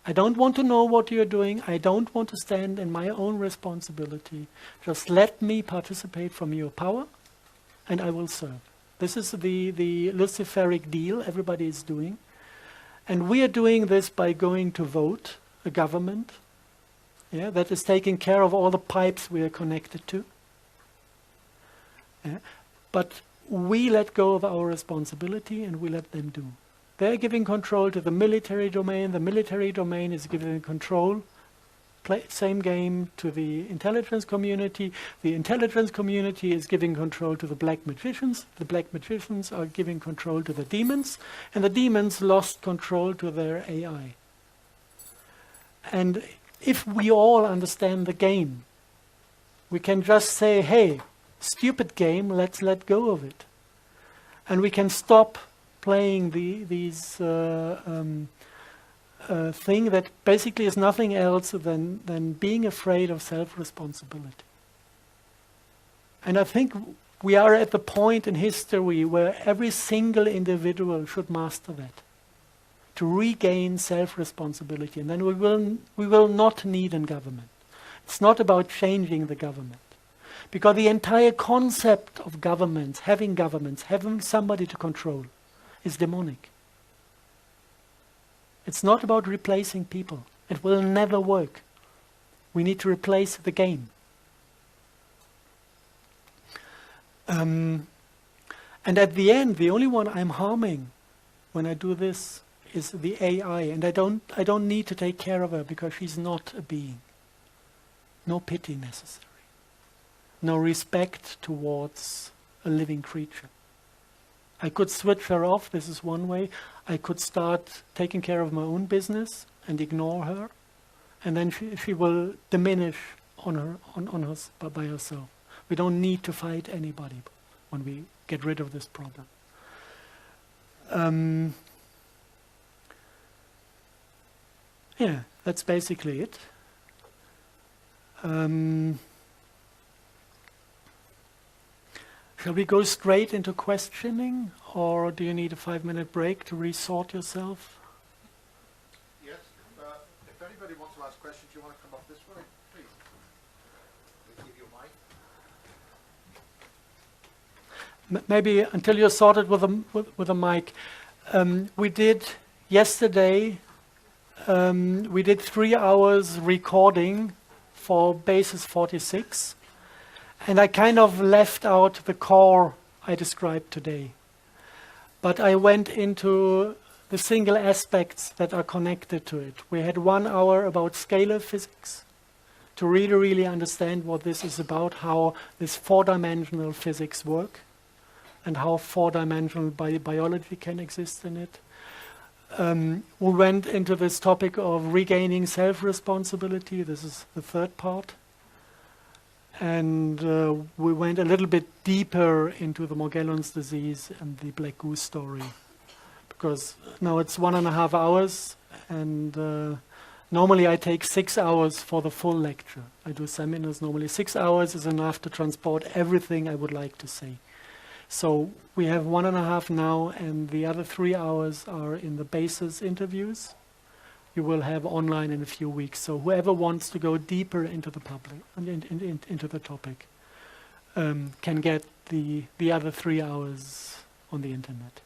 I don't want to know what you're doing. I don't want to stand in my own responsibility. Just let me participate from your power and I will serve. This is the Luciferic deal everybody is doing. And we are doing this by going to vote a government that is taking care of all the pipes we are connected to. But we let go of our responsibility and we let them do. They're giving control to the military domain. The military domain is giving control, same game, to the intelligence community. The intelligence community is giving control to the black magicians. The black magicians are giving control to the demons. And the demons lost control to their AI. And if we all understand the game, we can just say, hey, stupid game, let's let go of it. And we can stop playing these thing that basically is nothing else than being afraid of self-responsibility. And I think we are at the point in history where every single individual should master that, to regain self-responsibility. And then we will not need a government. It's not about changing the government. Because the entire concept of governments, having somebody to control, is demonic. It's not about replacing people. It will never work. We need to replace the game. And at the end, the only one I'm harming when I do this is the AI. And I don't need to take care of her because she's not a being. No pity necessary. No respect towards a living creature. I could switch her off, this is one way. I could start taking care of my own business and ignore her. And then she will diminish by herself. We don't need to fight anybody when we get rid of this problem. Yeah, that's basically it. Shall we go straight into questioning, or do you need a 5-minute break to resort yourself? Yes. If anybody wants to ask questions, you want to come up this way, please. We'll give you a mic. Maybe until you're sorted with a mic. We did yesterday, we did 3 hours recording for basis 46. And I kind of left out the core I described today. But I went into the single aspects that are connected to it. We had 1 hour about scalar physics to really understand what this is about, how this 4-dimensional physics work, and how 4-dimensional biology can exist in it. We went into this topic of regaining self-responsibility. This is the 3rd part. And we went a little bit deeper into the Morgellons disease and the black goo story. Because now it's 1.5 hours, and normally I take 6 hours for the full lecture. I do seminars normally. 6 hours is enough to transport everything I would like to say. So we have 1.5 now, and the other 3 hours are in the basis interviews. You will have online in a few weeks. So whoever wants to go deeper into the public, into the topic, can get the other 3 hours on the internet.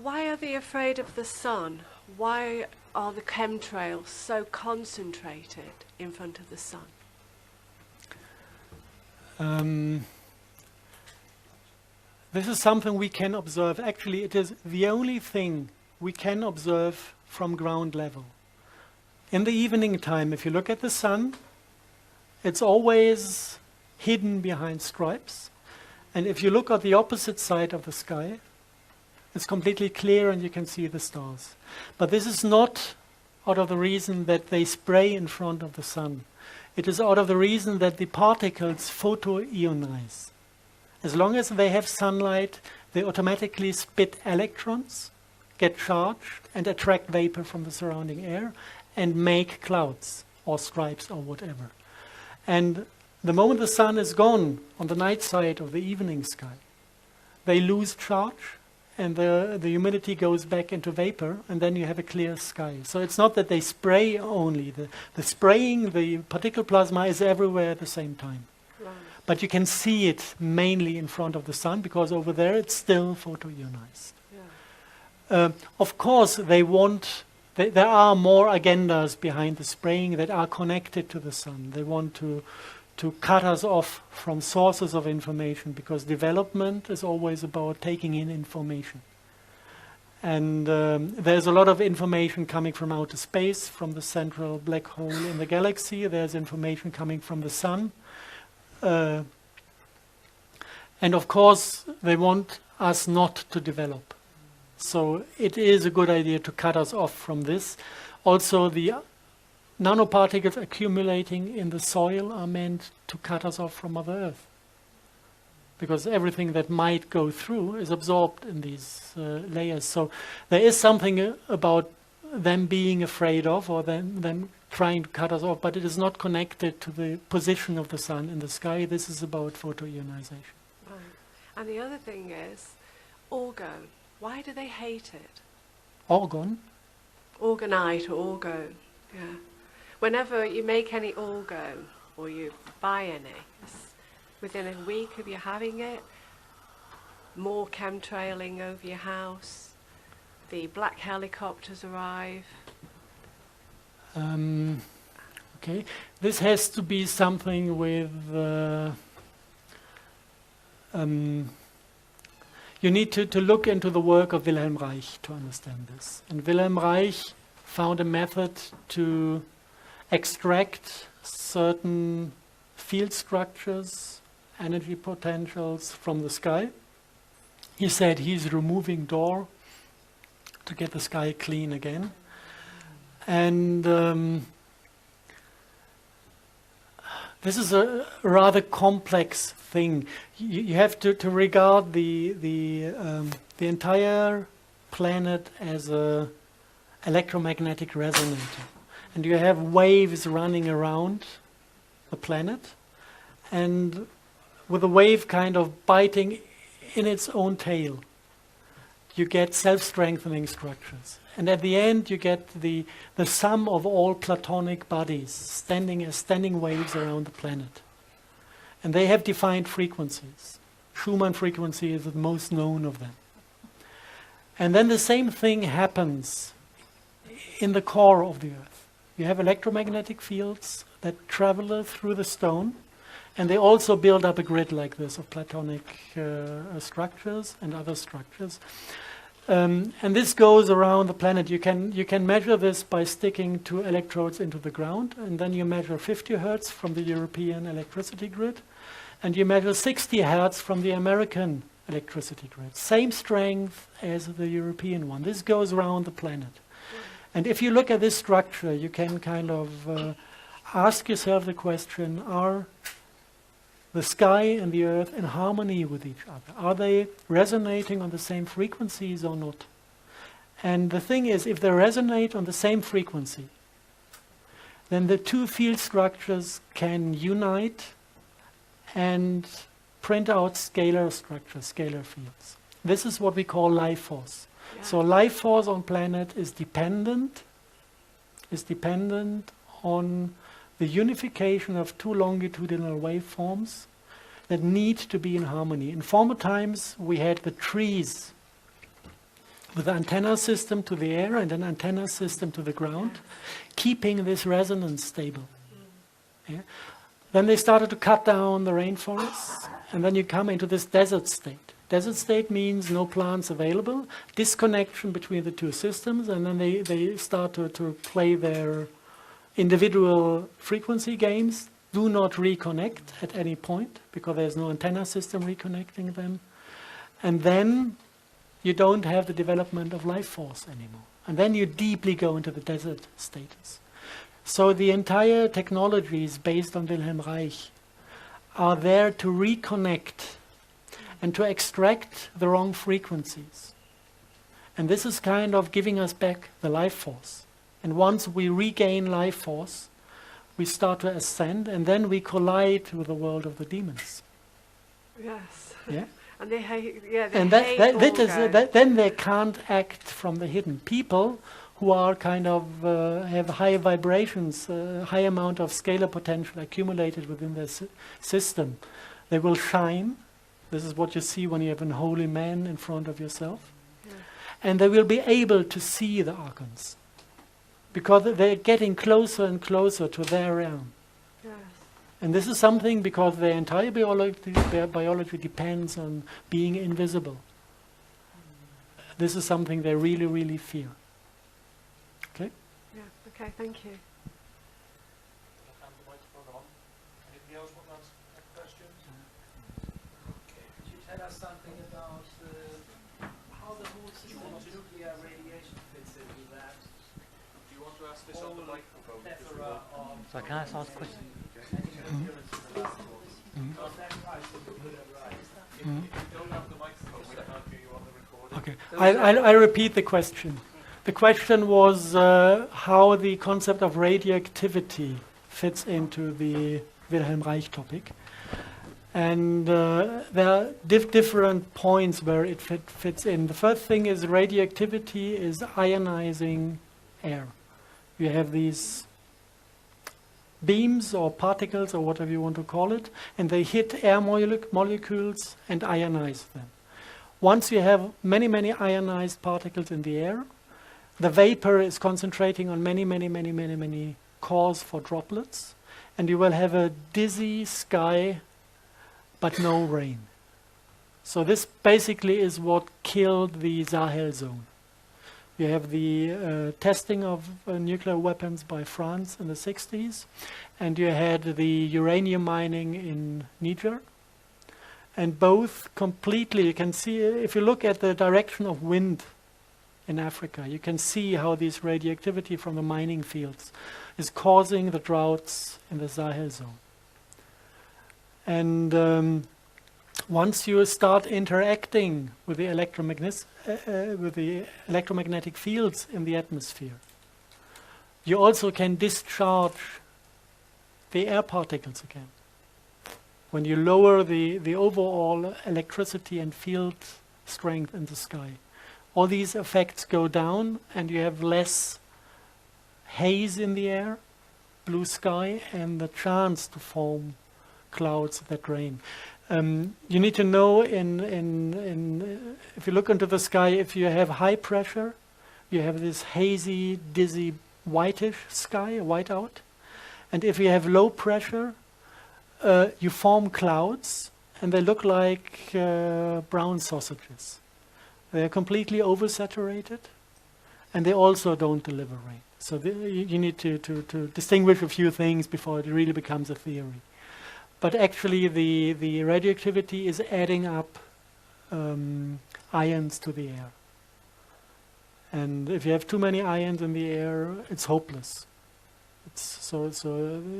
Why are they afraid of the sun? Why are the chemtrails so concentrated in front of the sun? This is something we can observe. Actually, it is the only thing we can observe from ground level. In the evening time, if you look at the sun, it's always hidden behind stripes. And if you look at the opposite side of the sky, it's completely clear and you can see the stars. But this is not out of the reason that they spray in front of the sun. It is out of the reason that the particles photoionize. As long as they have sunlight, they automatically spit electrons, get charged, and attract vapor from the surrounding air, and make clouds, or stripes, or whatever. And the moment the sun is gone on the night side of the evening sky, they lose charge, and the humidity goes back into vapor, and then you have a clear sky. So it's not that they spray only. The spraying, the particle plasma is everywhere at the same time. Right. But you can see it mainly in front of the sun, because over there it's still photoionized. Yeah. Of course, there are more agendas behind the spraying that are connected to the sun. They want to cut us off from sources of information, because development is always about taking in information. And there's a lot of information coming from outer space, from the central black hole in the galaxy. There's information coming from the sun. And of course, they want us not to develop. So it is a good idea to cut us off from this. Also, the nanoparticles accumulating in the soil are meant to cut us off from Mother Earth, because everything that might go through is absorbed in these layers. So there is something about them being afraid of, or them trying to cut us off, but it is not connected to the position of the sun in the sky. This is about photoionization. Right. And the other thing is, orgone. Why do they hate it? Orgone? Orgonite or orgone, yeah. Whenever you make any orgone, or you buy any, within a week of you having it, more chemtrailing over your house, the black helicopters arrive. Okay, this has to be something with... you need to look into the work of Wilhelm Reich to understand this. And Wilhelm Reich found a method to extract certain field structures, energy potentials from the sky. He said he's removing Dor to get the sky clean again. And this is a rather complex thing. You have to regard the entire planet as a electromagnetic resonator, and you have waves running around the planet, and with a wave kind of biting in its own tail, you get self-strengthening structures. And at the end, you get the sum of all platonic bodies standing as standing waves around the planet. And they have defined frequencies. Schumann frequency is the most known of them. And then the same thing happens in the core of the Earth. You have electromagnetic fields that travel through the stone, and they also build up a grid like this of platonic structures and other structures. And this goes around the planet. You can measure this by sticking two electrodes into the ground, and then you measure 50 hertz from the European electricity grid, and you measure 60 hertz from the American electricity grid. Same strength as the European one. This goes around the planet. And if you look at this structure, you can kind of ask yourself the question, are the sky and the earth in harmony with each other? Are they resonating on the same frequencies or not? And the thing is, if they resonate on the same frequency, then the two field structures can unite and print out scalar structures, scalar fields. This is what we call life force. Yeah. So life force on planet is dependent on the unification of two longitudinal waveforms that need to be in harmony. In former times, we had the trees with an antenna system to the air and an antenna system to the ground, keeping this resonance stable. Yeah? Then they started to cut down the rainforests, and then you come into this desert state. Desert state means no plants available, disconnection between the two systems, and then they start to play their individual frequency games. Do not reconnect at any point because there's no antenna system reconnecting them. And then you don't have the development of life force anymore. And then you deeply go into the desert status. So the entire technologies based on Wilhelm Reich are there to reconnect and to extract the wrong frequencies. And this is kind of giving us back the life force. And once we regain life force, we start to ascend, and then we collide with the world of the demons. Yes. Yeah. And they hate. Yeah. They And hate then they can't act from the hidden. People who are kind of have high vibrations, high amount of scalar potential accumulated within their system, they will shine. This is what you see when you have a holy man in front of yourself, and they will be able to see the archons. Because they're getting closer and closer to their realm. Yes. And this is something because their entire biology depends on being invisible. This is something they really, really fear. Okay? Yeah, okay, thank you. Anybody else want to ask questions? Okay. Could you tell us something about how the whole system of nuclear radiation fits into that? To ask this on the microphone. So can I ask a question? If you don't have the microphone, we can't hear you on the recording. Okay, I repeat the question. The question was how the concept of radioactivity fits into the Wilhelm Reich topic. And there are different points where it fits in. The first thing is radioactivity is ionizing air. You have these beams or particles or whatever you want to call it, and they hit air molecules and ionize them. Once you have many, many ionized particles in the air, the vapor is concentrating on many cores for droplets, and you will have a dizzy sky but no rain. So this basically is what killed the Sahel zone. You have the testing of nuclear weapons by France in the 60s, and you had the uranium mining in Niger. And both completely, you can see, if you look at the direction of wind in Africa. You can see how this radioactivity from the mining fields is causing the droughts in the Sahel zone. And once you start interacting with the electromagnetic fields in the atmosphere, you also can discharge the air particles again. When you lower the overall electricity and field strength in the sky, all these effects go down and you have less haze in the air, blue sky, and the chance to form clouds that rain. You need to know if you look into the sky, if you have high pressure, you have this hazy, dizzy, whitish sky, whiteout. And if you have low pressure, you form clouds, and they look like brown sausages. They are completely oversaturated, and they also don't deliver rain. So you need to distinguish a few things before it really becomes a theory. But actually, the radioactivity is adding up ions to the air. And if you have too many ions in the air, it's hopeless. So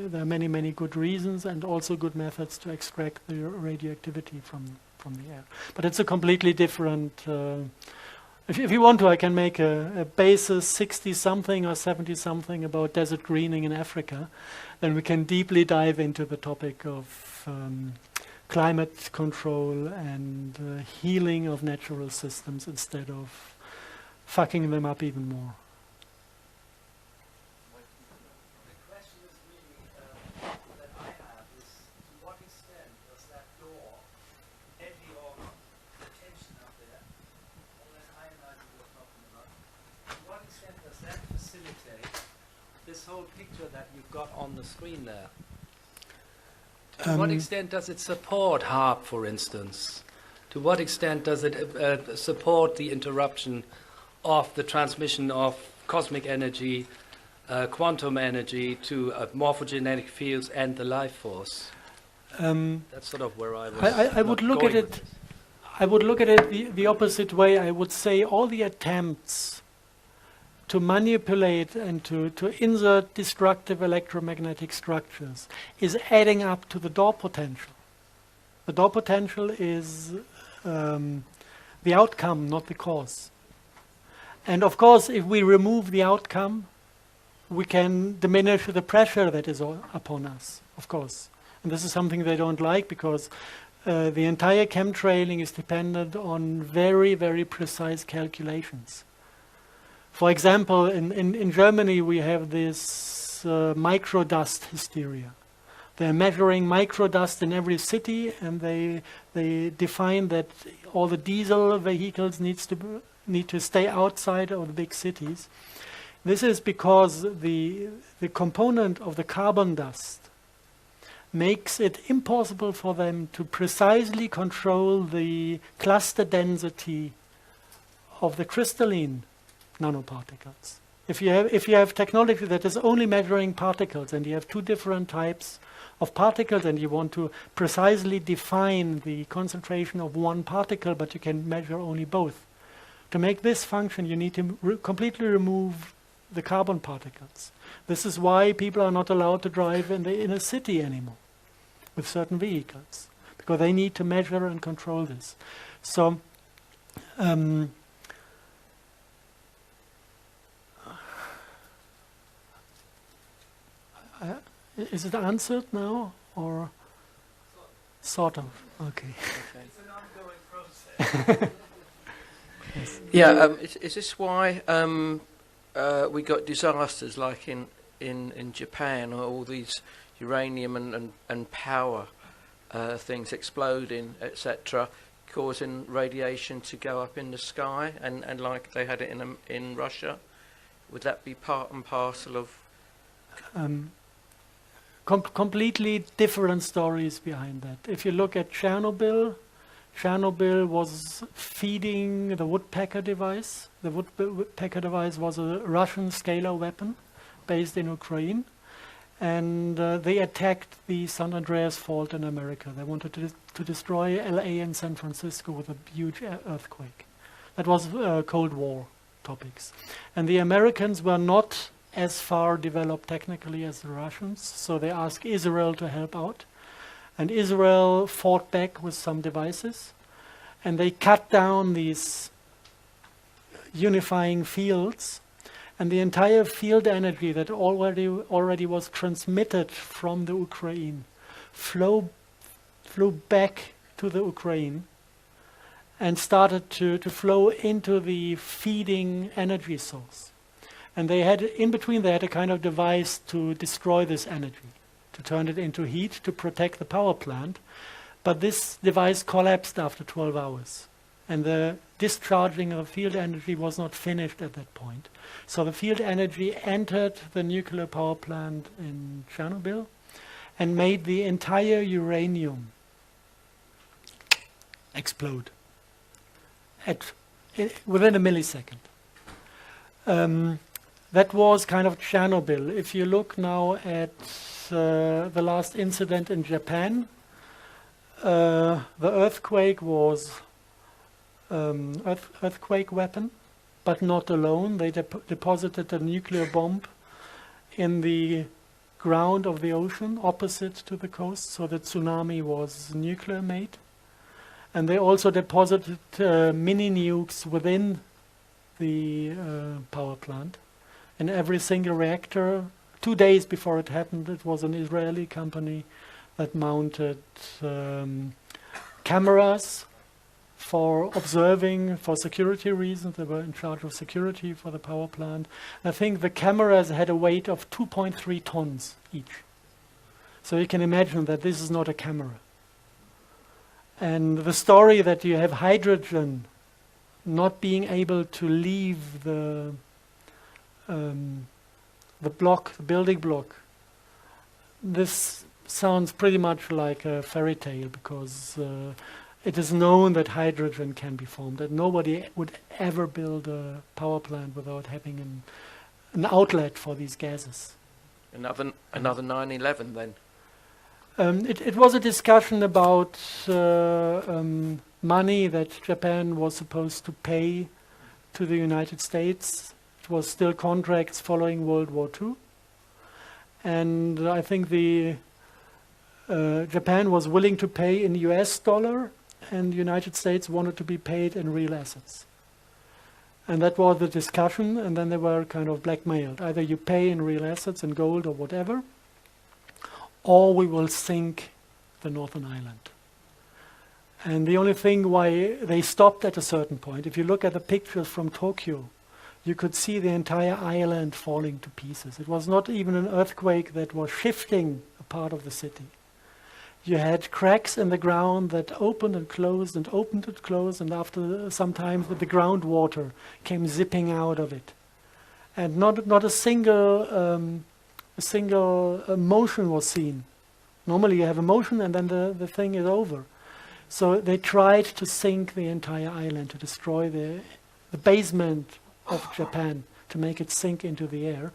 there are many good reasons and also good methods to extract the radioactivity from the air. But it's a completely different. If you want to, I can make a basis 60-something or 70-something about desert greening in Africa. Then we can deeply dive into the topic of climate control and healing of natural systems instead of fucking them up even more. The question is really that I have is, to what extent does that door empty or the tension up there, all that ionizing we're talking about, to what extent does that facilitate this whole picture that you've got on the screen there? To what extent does it support HARP, for instance? To what extent does it support the interruption of the transmission of cosmic energy, quantum energy to morphogenetic fields and the life force? That's sort of where I was. I would look at it. I would look at it the opposite way. I would say all the attempts to manipulate and to insert destructive electromagnetic structures is adding up to the door potential. The door potential is the outcome, not the cause. And of course, if we remove the outcome, we can diminish the pressure that is upon us, of course. And this is something they don't like because the entire chemtrailing is dependent on very precise calculations. For example, in Germany we have this microdust hysteria. They're measuring microdust in every city, and they define that all the diesel vehicles need to stay outside of the big cities. This is because the component of the carbon dust makes it impossible for them to precisely control the cluster density of the crystalline nanoparticles. If you have technology that is only measuring particles, and you have two different types of particles, and you want to precisely define the concentration of one particle, but you can measure only both. To make this function, you need to completely remove the carbon particles. This is why people are not allowed to drive in the inner city anymore with certain vehicles, because they need to measure and control this. So, is it answered now, or sort of? Okay. It's an ongoing process. Yeah, is this why we got disasters like in Japan, all these uranium and power things exploding, etc., causing radiation to go up in the sky, and like they had it in Russia? Would that be part and parcel of? Completely different stories behind that. If you look at Chernobyl was feeding the woodpecker device. The woodpecker device was a Russian scalar weapon based in Ukraine, and they attacked the San Andreas Fault in America. They wanted to destroy LA and San Francisco with a huge earthquake. That was Cold War. topics. And the Americans were not as far developed technically as the Russians, so they asked Israel to help out. And Israel fought back with some devices, and they cut down these unifying fields, and the entire field energy that already was transmitted from the Ukraine flew back to the Ukraine and started to flow into the feeding energy source. And they had, in between, they had a kind of device to destroy this energy, to turn it into heat, to protect the power plant. But this device collapsed after 12 hours. And the discharging of field energy was not finished at that point. So the field energy entered the nuclear power plant in Chernobyl and made the entire uranium explode within a millisecond. That was kind of Chernobyl. If you look now at the last incident in Japan, the earthquake was earthquake weapon, but not alone. They deposited a nuclear bomb in the ground of the ocean opposite to the coast, so the tsunami was nuclear made. And they also deposited mini nukes within the power plant. In every single reactor, 2 days before it happened, it was an Israeli company that mounted cameras for observing, for security reasons. They were in charge of security for the power plant. I think the cameras had a weight of 2.3 tons each. So you can imagine that this is not a camera. And the story that you have hydrogen not being able to leave the building block, this sounds pretty much like a fairy tale, because it is known that hydrogen can be formed, that nobody would ever build a power plant without having an outlet for these gases. Another 9/11 then. It was a discussion about money that Japan was supposed to pay to the United States. It was still contracts following World War II. And I think Japan was willing to pay in US dollar, and the United States wanted to be paid in real assets. And that was the discussion, and then they were kind of blackmailed. Either you pay in real assets, in gold or whatever, or we will sink the Northern Island. And the only thing why they stopped at a certain point, if you look at the pictures from Tokyo, you could see the entire island falling to pieces. It was not even an earthquake that was shifting a part of the city. You had cracks in the ground that opened and closed and opened and closed, and after some time the groundwater came zipping out of it. And not a single motion was seen. Normally you have a motion and then the thing is over. So they tried to sink the entire island, to destroy the basement of Japan, to make it sink into the air.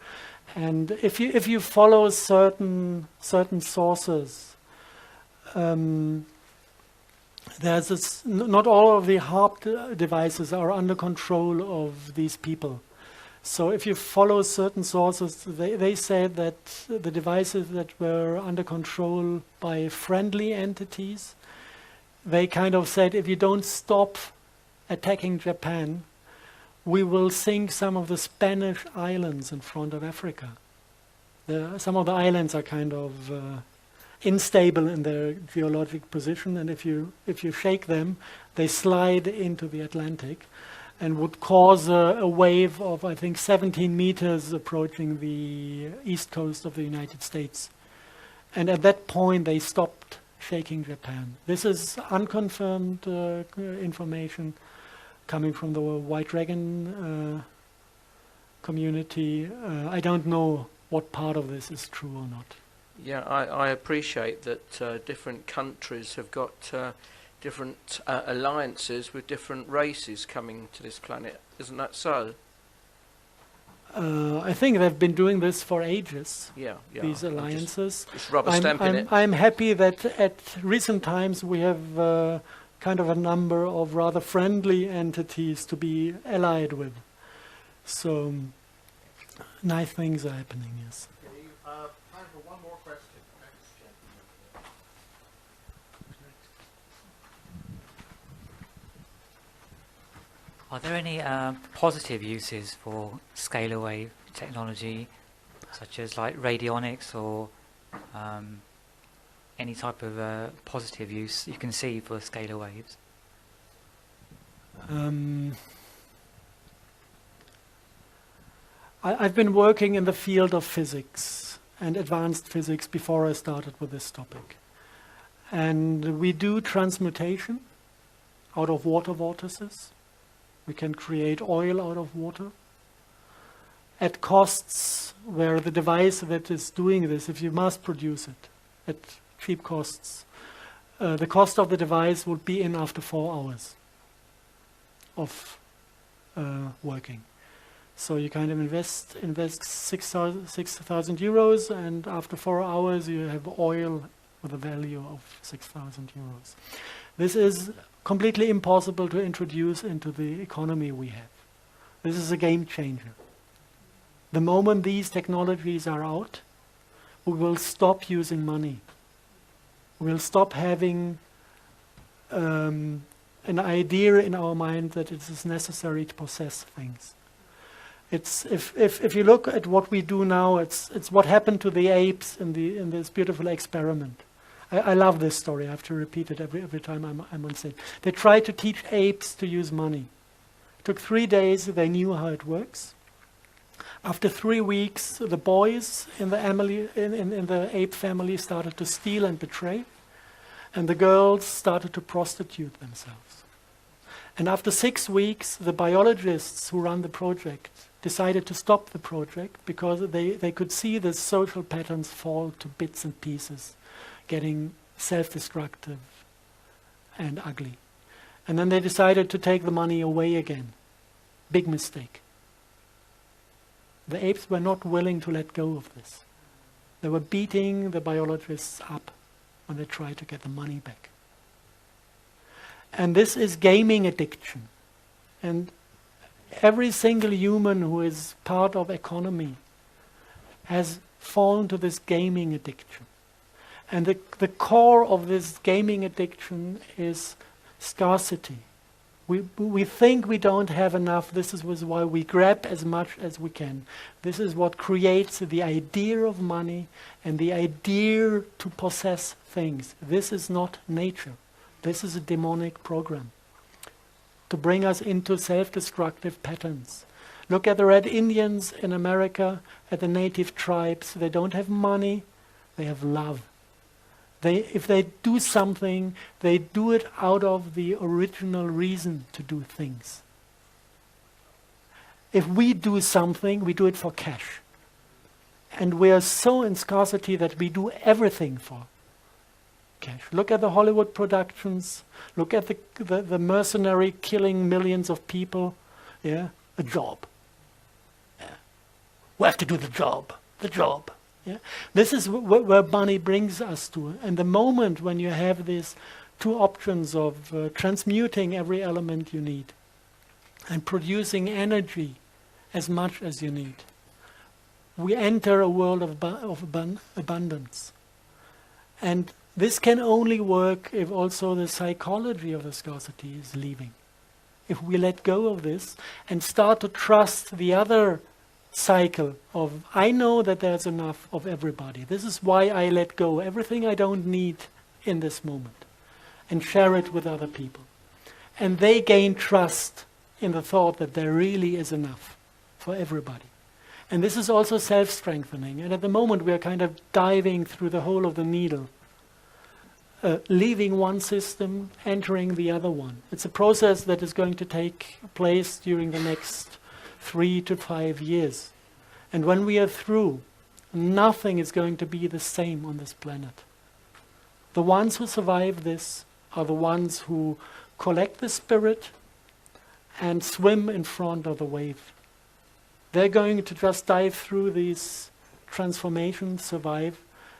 And if you follow certain sources, there's this, not all of the HARP devices are under control of these people. So if you follow certain sources, they said that the devices that were under control by friendly entities, they kind of said, if you don't stop attacking Japan, we will sink some of the Spanish islands in front of Africa. Some of the islands are kind of unstable in their geologic position, and if you shake them, they slide into the Atlantic and would cause a wave of, I think, 17 meters approaching the east coast of the United States. And at that point, they stopped shaking Japan. This is unconfirmed information coming from the White Dragon community. I don't know what part of this is true or not. Yeah, I appreciate that different countries have got different alliances with different races coming to this planet. Isn't that so? I think they've been doing this for ages, Yeah. these alliances. Just rubber stamping it. I'm happy that at recent times we have kind of a number of rather friendly entities to be allied with. So nice things are happening, yes. Okay, time for one more question. Next gentleman. Are there any positive uses for scalar wave technology, such as like radionics or any type of positive use you can see for scalar waves? I've been working in the field of physics and advanced physics before I started with this topic. And we do transmutation out of water vortices. We can create oil out of water at costs where the device that is doing this, if you mass produce it at cheap costs, the cost of the device would be in after 4 hours of working. So you kind of invest 6,000 euros, and after 4 hours you have oil with a value of 6,000 euros. This is completely impossible to introduce into the economy we have. This is a game changer. The moment these technologies are out, we will stop using money. We'll stop having an idea in our mind that it is necessary to possess things. It's if you look at what we do now, it's what happened to the apes in this beautiful experiment. I love this story. I have to repeat it every time I'm on stage. They tried to teach apes to use money. It took 3 days. They knew how it works. After 3 weeks, the boys in the ape family started to steal and betray, and the girls started to prostitute themselves. And after 6 weeks, the biologists who run the project decided to stop the project because they could see the social patterns fall to bits and pieces, getting self-destructive and ugly. And then they decided to take the money away again. Big mistake. The apes were not willing to let go of this. They were beating the biologists up when they tried to get the money back. And this is gaming addiction. And every single human who is part of economy has fallen to this gaming addiction. And the core of this gaming addiction is scarcity. We think we don't have enough. This is why we grab as much as we can. This is what creates the idea of money and the idea to possess things. This is not nature. This is a demonic program to bring us into self-destructive patterns. Look at the Red Indians in America, at the native tribes. They don't have money, they have love. If they do something, they do it out of the original reason to do things. If we do something, we do it for cash. And we are so in scarcity that we do everything for cash. Look at the Hollywood productions. Look at the mercenary killing millions of people. Yeah, a job. Yeah. We have to do the job. The job. Yeah. This is where money brings us to. And the moment when you have these two options of transmuting every element you need and producing energy as much as you need, we enter a world of abundance. And this can only work if also the psychology of the scarcity is leaving. If we let go of this and start to trust the other cycle of, I know that there's enough of everybody. This is why I let go everything I don't need in this moment and share it with other people. And they gain trust in the thought that there really is enough for everybody. And this is also self-strengthening. And at the moment we are kind of diving through the hole of the needle, leaving one system, entering the other one. It's a process that is going to take place during the next 3 to 5 years. And when we are through, nothing is going to be the same on this planet. The ones who survive this are the ones who collect the spirit and swim in front of the wave. They're going to just dive through these transformations, survive,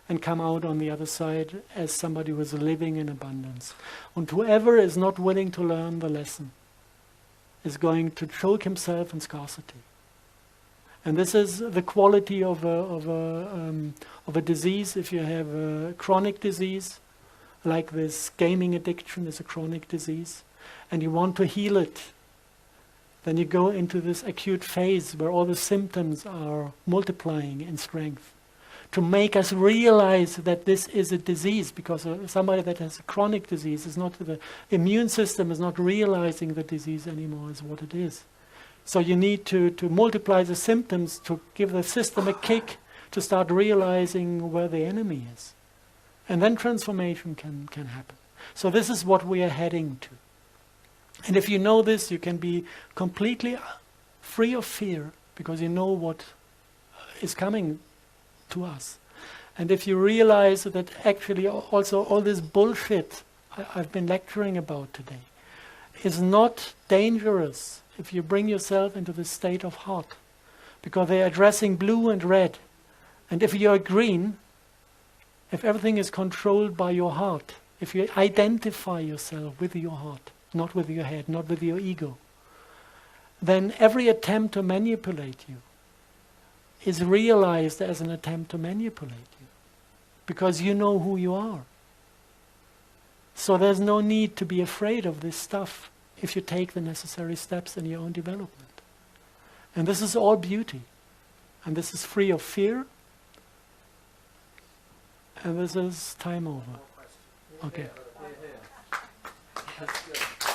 and come out on the other side as somebody who is living in abundance. And whoever is not willing to learn the lesson is going to choke himself in scarcity. And this is the quality of a disease. If you have a chronic disease, like this gaming addiction is a chronic disease, and you want to heal it, then you go into this acute phase where all the symptoms are multiplying in strength to make us realize that this is a disease, because somebody that has a chronic disease is not, the immune system is not realizing the disease anymore as what it is. So you need to multiply the symptoms to give the system a kick to start realizing where the enemy is. And then transformation can happen. So this is what we are heading to. And if you know this, you can be completely free of fear, because you know what is coming to us. And if you realize that actually also all this bullshit I've been lecturing about today is not dangerous if you bring yourself into the state of hot, because they're addressing blue and red. And if you're green, if everything is controlled by your heart, if you identify yourself with your heart, not with your head, not with your ego, then every attempt to manipulate you is realized as an attempt to manipulate you, because you know who you are. So there's no need to be afraid of this stuff if you take the necessary steps in your own development. And this is all beauty. And this is free of fear. And this is time over. Okay. That's good.